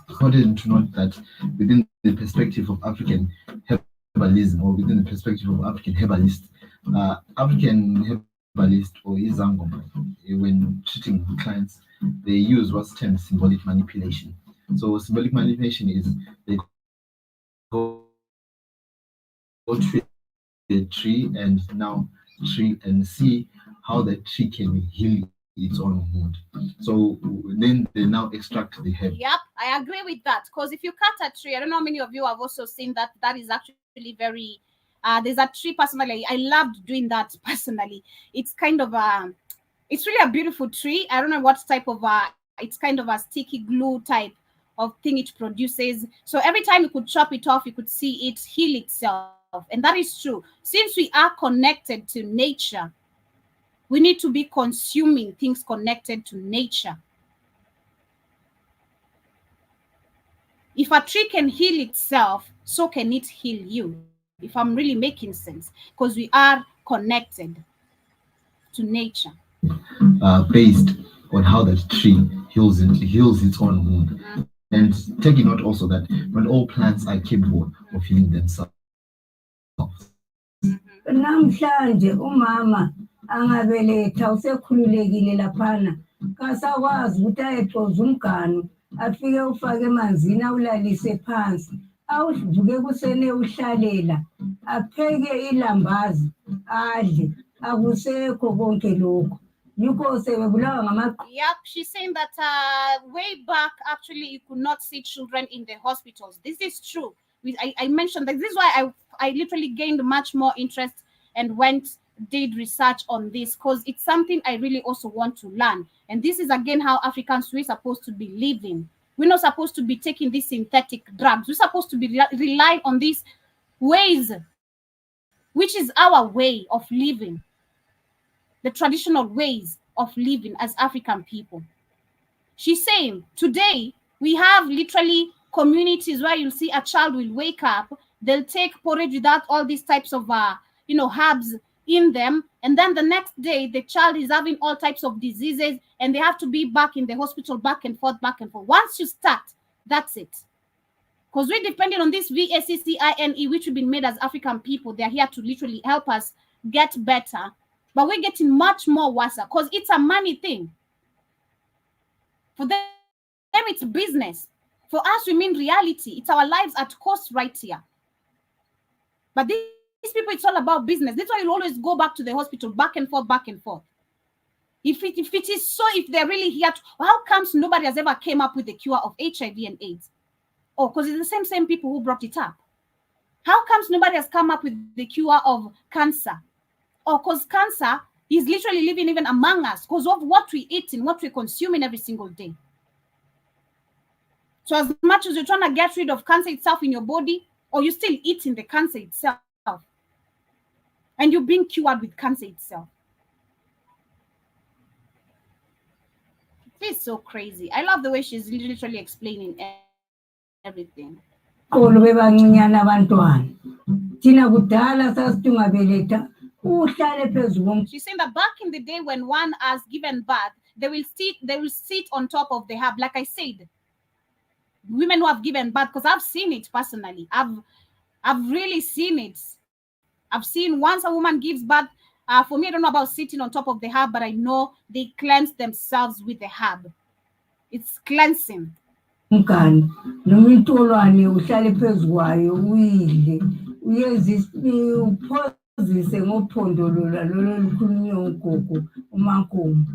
Important to note that within the perspective of African herbalism, or within the perspective of African herbalist, African herbalist or Izangoma, when treating clients, they use what's termed symbolic manipulation. So symbolic manipulation is they go to a tree and see how that tree can heal its own wound. So then they now extract the herb. Yep, I agree with that. Because if you cut a tree, I don't know how many of you have also seen that. That is actually very. There's a tree personally. I loved doing that personally. It's kind of it's really a beautiful tree. I don't know what type of it's kind of a sticky glue type of thing it produces. So every time you could chop it off, you could see it heal itself. And that is true. Since we are connected to nature, we need to be consuming things connected to nature. If a tree can heal itself, so can it heal you. If I'm really making sense, because we are connected to nature. Based on how that tree heals its own wound. And taking note also that not all plants are capable of healing themselves. Namhlanje umama angabeletha usekhululekile laphana kasakwazi ukuthi ayexoza umganu afike ufake emanzini awulalise phansi awuvuke kusene uhlalela apheke ilambazi adle akusekho konke lokho. Yep, she's saying that way back, actually, you could not see children in the hospitals. This is true. I mentioned that. This is why I literally gained much more interest and did research on this, because it's something I really also want to learn. And this is again how Africans we're supposed to be living. We're not supposed to be taking these synthetic drugs. We're supposed to be relying on these ways, which is our way of living. The traditional ways of living as African people. She's saying today we have literally communities where you'll see a child will wake up, they'll take porridge without all these types of herbs in them, and then the next day the child is having all types of diseases and they have to be back in the hospital, back and forth. Once you start, that's it. Because we're depending on this VACCINE, which we've been made as African people. They're here to literally help us get better, but we're getting much more worse because it's a money thing. For them, it's business. For us, we mean reality. It's our lives at cost right here. But these people, it's all about business. That's why you'll always go back to the hospital, back and forth. If it is so, if they're really here, how comes nobody has ever came up with the cure of HIV and AIDS? Oh, because it's the same people who brought it up. How comes nobody has come up with the cure of cancer? Oh, because cancer is literally living even among us because of what we eat and what we're consuming every single day. So as much as you're trying to get rid of cancer itself in your body, or you're still eating the cancer itself, and you're being cured with cancer itself. It's so crazy. I love the way she's literally explaining everything. Kolo bebancinyana abantwana. Thina kudala sasitungabeleta uhlale phezulu. She's saying that back in the day when one has given birth, they will sit on top of the herb. Like I said, women who have given birth, because I've seen it personally. I've really seen it. I've seen once a woman gives birth. For me, I don't know about sitting on top of the herb, but I know they cleanse themselves with the herb. It's cleansing. Mkani noma intolwane uhlale phezukwayo uyidle uphozise ngophondo lolo lukhulunywa ugogo uMaNkomo.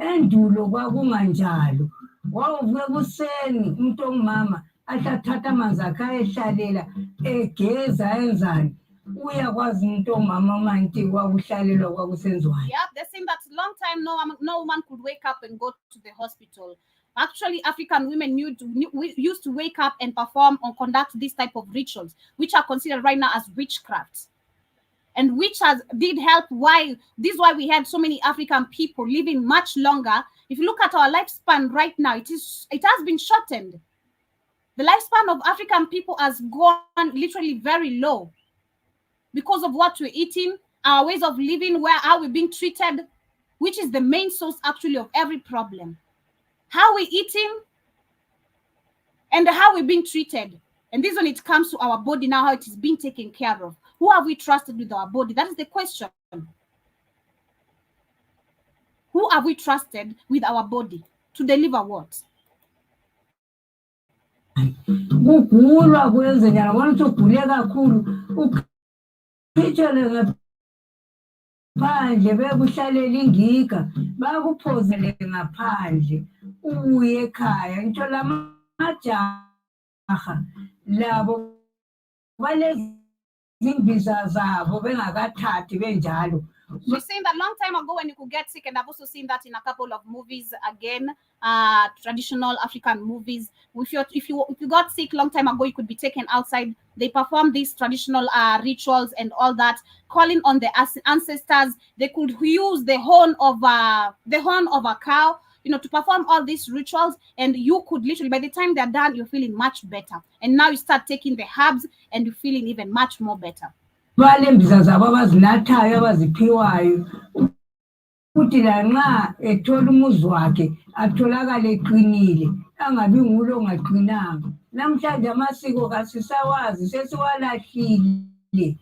Endulo kwakunganjalo. Wawuvuka kuseni umuntu ongumama athatha amanzi akhe ayehlalela egeza enzani uyakwazi umuntu ongumama manje kwakuhlalelwa kwakusenziwayo. Yeah, they're saying that long time no woman could wake up and go to the hospital. Actually, African women used to wake up and perform or conduct this type of rituals, which are considered right now as witchcraft, and which did help. This is why we had so many African people living much longer. If you look at our lifespan right now, it has been shortened. The lifespan of African people has gone literally very low because of what we're eating, our ways of living, how we're being treated, which is the main source actually of every problem. How we're eating and how we're being treated. And this when it comes to our body now, how it is being taken care of. Who have we trusted with our body? That is the question. Who have we trusted with our body to deliver what? Kugulwa kwenzenyana bona ugule kakhulu uphithele ngaphandle bekuhlalela ingiga bakuphozele ngaphandle uye ekhaya ngitho lamajaha labo balezi imbiza zabo bengakathathi benjalo. She's saying that long time ago when you could get sick, and I've also seen that in a couple of movies again, traditional African movies. If you got sick long time ago, you could be taken outside. They perform these traditional rituals and all that, calling on the ancestors. They could use the horn of a cow, to perform all these rituals, and you could literally, by the time they're done, you're feeling much better. And now you start taking the herbs, and you're feeling even much more better. Balembiza zabo abazinathayo abaziphiwayo uthi lanxa ethola umuzi wakhe atholakale eqinile angabi ngulo ongaqinanga. Namhlanje amasiko kasisawazi sesiwalahlile.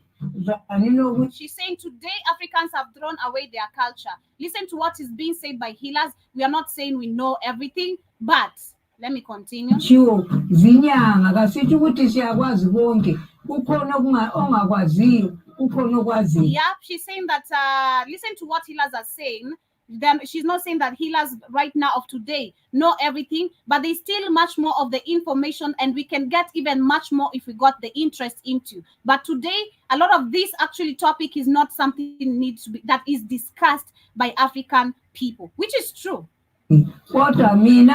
She's saying today Africans have thrown away their culture. Listen to what is being said by healers. We are not saying we know everything, but let me continue. Chiwo zinyanga kasithi ukuthi siyakwazi konke. Yeah, she's saying that listen to what healers are saying. Then she's not saying that healers right now of today know everything, but there's still much more of the information, and we can get even much more if we got the interest into. But today, a lot of this actually topic is not something that is discussed by African people, which is true. Yeah, personally,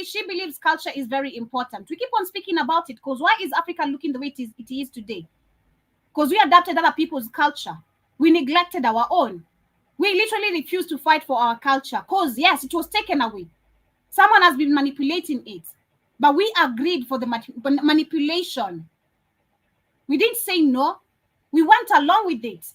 she believes culture is very important. We keep on speaking about it because why is Africa looking the way it is today? Because we adapted other people's culture. We neglected our own. We literally refused to fight for our culture because, yes, it was taken away. Someone has been manipulating it. But we agreed for the manipulation. We didn't say no. We went along with it.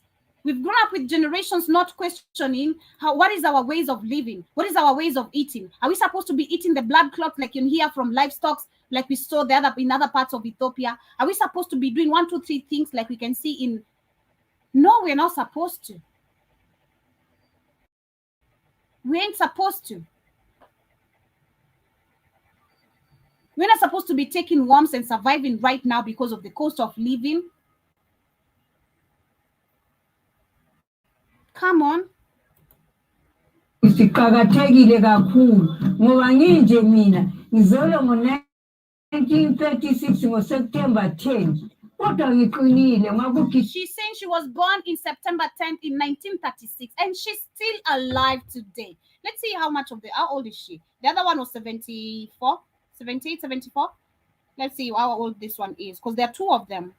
We've grown up with generations not questioning what is our ways of living? What is our ways of eating? Are we supposed to be eating the blood clot like you hear from livestock, like we saw in other parts of Ethiopia? Are we supposed to be doing 1, 2, 3 things like we can see in? No, we're not supposed to. We ain't supposed to. We're not supposed to be taking worms and surviving right now because of the cost of living. Come on. Isiqakathekile kakhulu ngoba nginje mina ngizolwa ngo-1936 ngoSeptember 10 kodwa ngiqinile ngakuthi She's saying she was born in September 10th in 1936 and she's still alive today. Let's see how old is she? The other one was 74, 78, 74. Let's see how old this one is because there are 2 of them.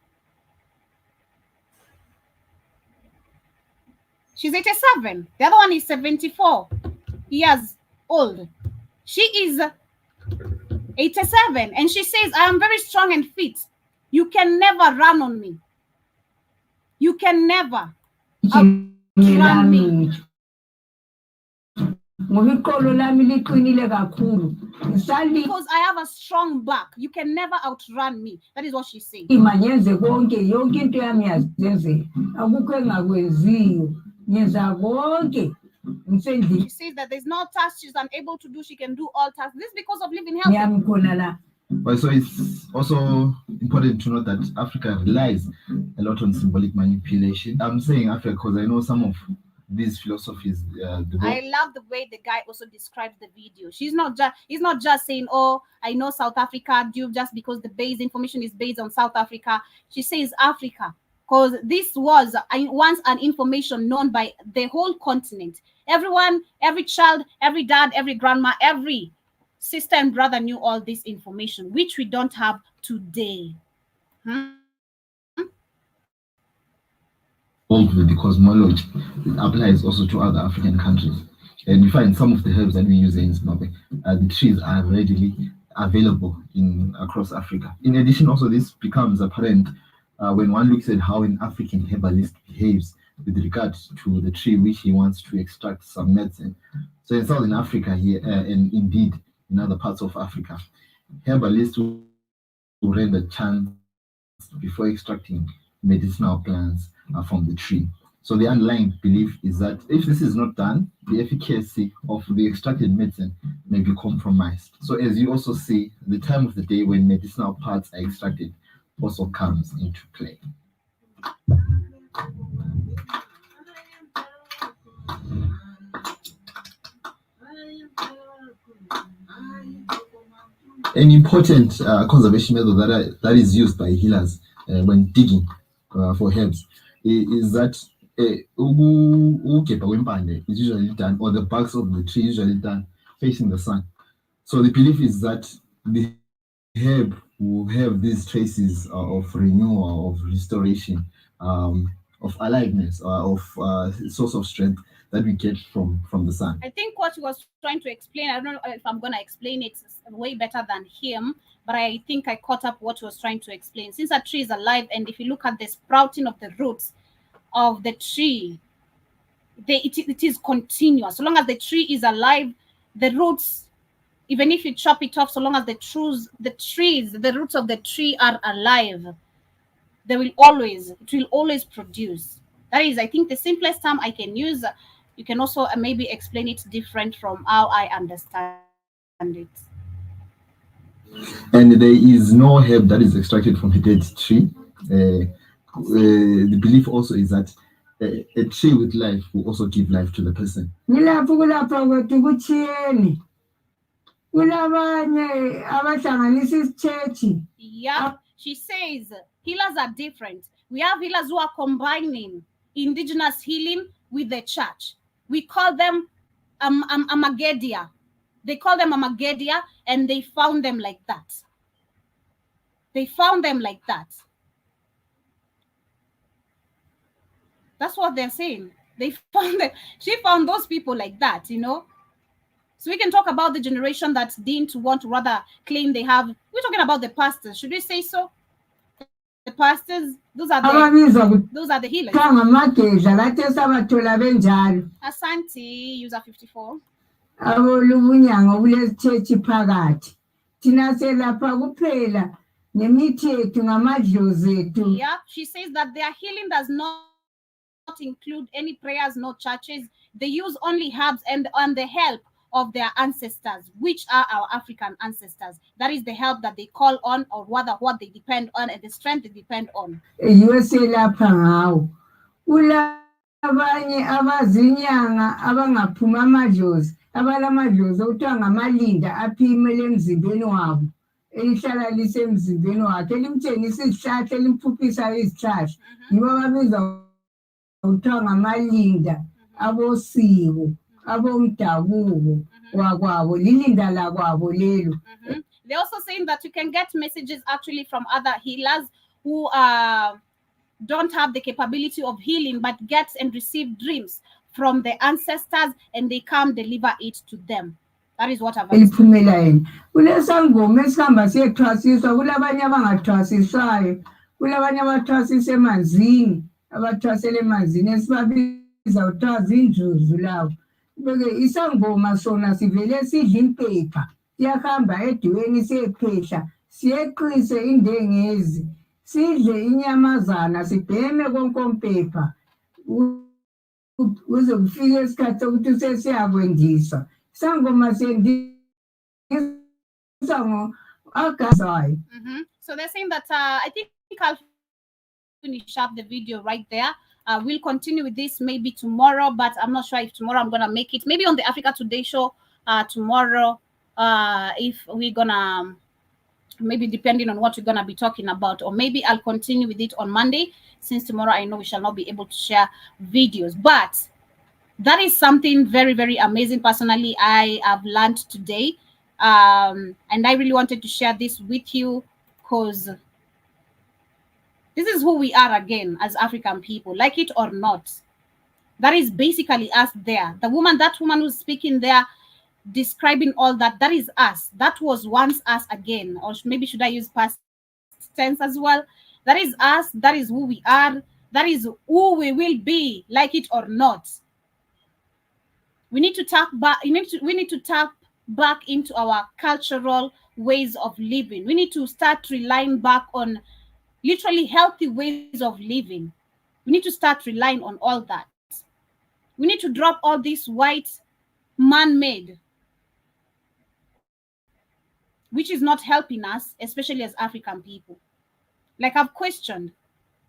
She's 87. The other one is 74 years old. She is 87 and she says, I am very strong and fit. You can never run on me. You can never outrun me. Because I have a strong back. You can never outrun me. That is what she's saying. She says that there's no task she's unable to do. She can do all tasks. This is because of living healthy. But so it's also important to note that Africa relies a lot on symbolic manipulation. I'm saying Africa because I know some of these philosophies. I love the way the guy also describes the video. He's not just saying, oh, I know South Africa just because the base information is based on South Africa. She says Africa because this was once an information known by the whole continent. Everyone, every child, every dad, every grandma, every sister and brother knew all this information, which we don't have today. With the cosmology, it applies also to other African countries. And we find some of the herbs that we use in Zimbabwe, the trees are readily available across Africa. In addition, also this becomes apparent when one looks at how an African herbalist behaves with regard to the tree which he wants to extract some medicine. So in Southern Africa here, and indeed in other parts of Africa, herbalists will render chants before extracting medicinal plants from the tree. So the underlying belief is that if this is not done, the efficacy of the extracted medicine may be compromised. So as you also see, the time of the day when medicinal parts are extracted also comes into play. An important conservation method that is used by healers when digging for herbs is that ugebha kwempande is usually done, or the barks of the tree is usually done facing the sun. So the belief is that the herb will have these traces of renewal, of restoration, of aliveness, of source of strength that we get from the sun. I think what he was trying to explain, I don't know if I'm going to explain it way better than him, but I think I caught up what he was trying to explain. Since a tree is alive, and if you look at the sprouting of the roots of the tree, it is continuous. So long as the tree is alive, the roots, even if you chop it off, so long as the roots of the tree are alive, it will always produce. That is, I think, the simplest term I can use. You can also maybe explain it different from how I understand it. And there is no herb that is extracted from a dead tree. The belief also is that a tree with life will also give life to the person. Yeah, she says healers are different. We have healers who are combining indigenous healing with the church. We call them Amagedia. They call them Amagedia, and they found them like that. That's what they're saying. She found those people like that, So we can talk about the generation that didn't want to rather claim they have. We're talking about the pastors. Should we say so? pastors, those are the healers. kuthiwa ngamagedla lathi sabathola benjalo Asante, user 54. abolubunyanga obulezithethi phakathi thina selapha kuphela nemithi yethu ngamadlozi ethu. Yeah, she says that their healing does not include any prayers, no churches. They use only herbs and on the help of their ancestors, which are our African ancestors. That is the help that they call on, or rather what they depend on, and the strength they depend on. Yiwe selapha ngawo. Kulabanye abazinyanga abangaphuma amadlozi, abalamadlozi okuthiwa ngamalinda aphimele emzimbeni wabo. Elihlala lisemzimbeni wakhe elimtshengisa izihlahla elimphuphisa izihlahla yibo babizwa kuthiwa ngamalinda abosiko abomdabuko wakwabo lilinda lakwabo lelo. They're also saying that you can get messages actually from other healers who don't have the capability of healing but get and receive dreams from the ancestors, and they come deliver it to them. That is what I've eliphumela yena kulesangoma esihamba siyethwasiswa kulabanye abangathwasiswayo kulabanye abathwasisa emanzini abathwasela emanzini esibabiza kuthiwa zinjuzu lawo. Beke isangoma sona sivele sidla impepha siyahamba ediweni siyephehla siyeqise indengezi sidle inyamazana sibheme konkompepha kuze kufike isikhathi sokuthi sesiyakwendiswa. Sangoma sendisa ngo-August. So they're saying that I think I'll finish up the video right there. We'll continue with this maybe tomorrow, but I'm not sure if tomorrow I'm gonna make it. Maybe on the Africa Today show tomorrow, if we're gonna, maybe depending on what we're gonna be talking about, or maybe I'll continue with it on Monday, since tomorrow I know we shall not be able to share videos. But that is something very, very amazing. Personally, I have learned today, and I really wanted to share this with you because this is who we are again as African people, like it or not. That is basically us there. That woman who's speaking there, describing all that, that is us. That was once us again. Or maybe should I use past tense as well? That is us. That is who we are. That is who we will be, like it or not. We need to tap back. We need to tap back into our cultural ways of living. We need to start relying back on literally healthy ways of living. We need to start relying on all that. We need to drop all this white man-made, which is not helping us, especially as African people. Like I've questioned,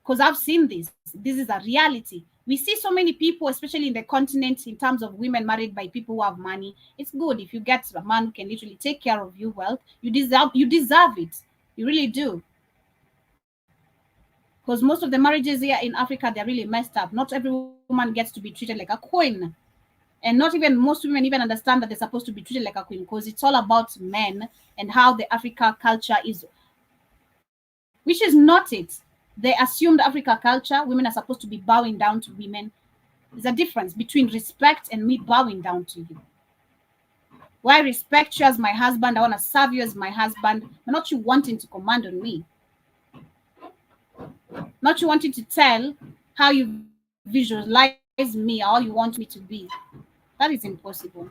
because I've seen this. This is a reality. We see so many people, especially in the continent, in terms of women married by people who have money. It's good if you get a man who can literally take care of you well. You deserve it. You really do. Because most of the marriages here in Africa, they're really messed up. Not every woman gets to be treated like a queen. And not even most women even understand that they're supposed to be treated like a queen, because it's all about men and how the Africa culture is, which is not it. The assumed Africa culture, women are supposed to be bowing down to women. There's a difference between respect and me bowing down to you. Why I respect you as my husband, I want to serve you as my husband, but not you wanting to command on me. Not you wanting to tell how you visualize me, how you want me to be. That is impossible.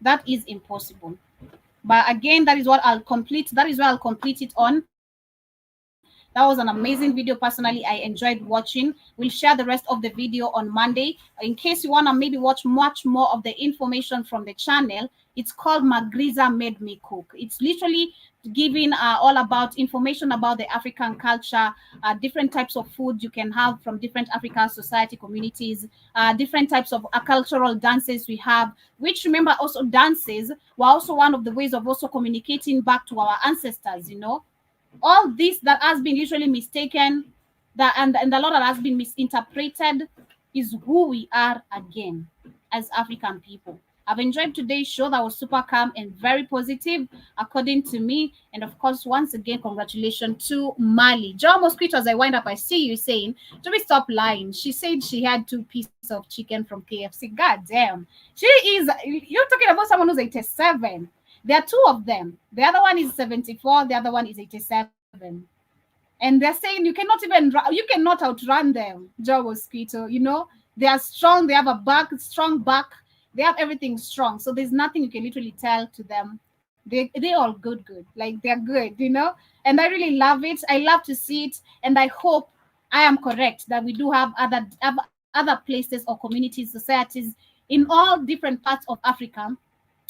That is impossible. But again, that is what I'll complete. That is where I'll complete it on. That was an amazing video. Personally, I enjoyed watching. We'll share the rest of the video on Monday. In case you want to maybe watch much more of the information from the channel, it's called Magriza Made Me Cook. It's literally giving all about information about the African culture, different types of food you can have from different African society communities, different types of cultural dances we have, which, remember, also dances were also one of the ways of also communicating back to our ancestors, you know. All this that has been literally mistaken, and a lot that has been misinterpreted, is who we are again as African people. I've enjoyed today's show. That was super calm and very positive, according to me. And of course, once again, congratulations to Mali. Joe Mosquito, as I wind up, I see you saying, Joey, stop lying. She said she had 2 pieces of chicken from KFC. God damn. You're talking about someone who's 87. There are 2 of them. The other one is 74. The other one is 87. And they're saying you cannot outrun them, Joe Mosquito. You know, they are strong. They have a strong back. They have everything strong. So there's nothing you can literally tell to them. They're all good. Like they're good, you know. And I really love it. I love to see it, and I hope I am correct that we do have other places or communities, societies in all different parts of Africa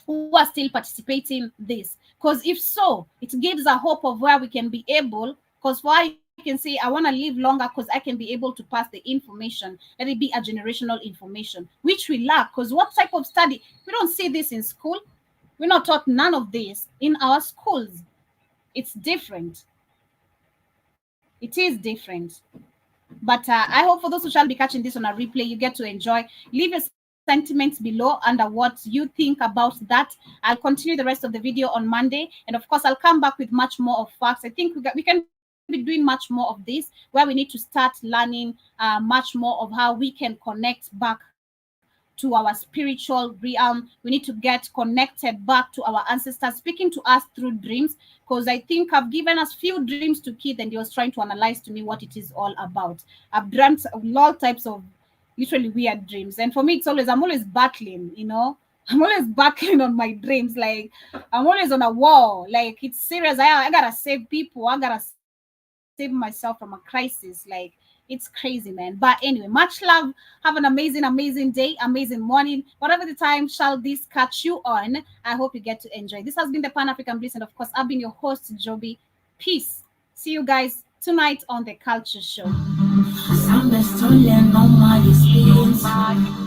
who are still participating in this. Because if so, it gives a hope of where we can be able. Because why you can say, I want to live longer because I can be able to pass the information. Let it be a generational information, which we lack. Because what type of study? We don't see this in school. We're not taught none of this in our schools. It's different. It is different. But I hope for those who shall be catching this on a replay, you get to enjoy. Leave your sentiments below under what you think about that. I'll continue the rest of the video on Monday. And of course, I'll come back with much more of facts. I think we can be doing much more of this, where we need to start learning much more of how we can connect back to our spiritual realm. We need to get connected back to our ancestors, speaking to us through dreams, because I think I've given us few dreams to Keith, and he was trying to analyze to me what it is all about. I've dreamt all types of literally weird dreams, and for me, I'm always battling, you know. I'm always battling on my dreams. Like I'm always on a wall. Like it's serious. I gotta save people. I gotta save myself from a crisis. Like it's crazy, man. But anyway, much love. Have an amazing day, amazing morning, whatever the time shall this catch you on. I hope you get to enjoy. This has been the Pan-African Bliss, and of course, I've been your host, Joby. Peace. See you guys tonight on the Culture Show. Sound stolen on my experience.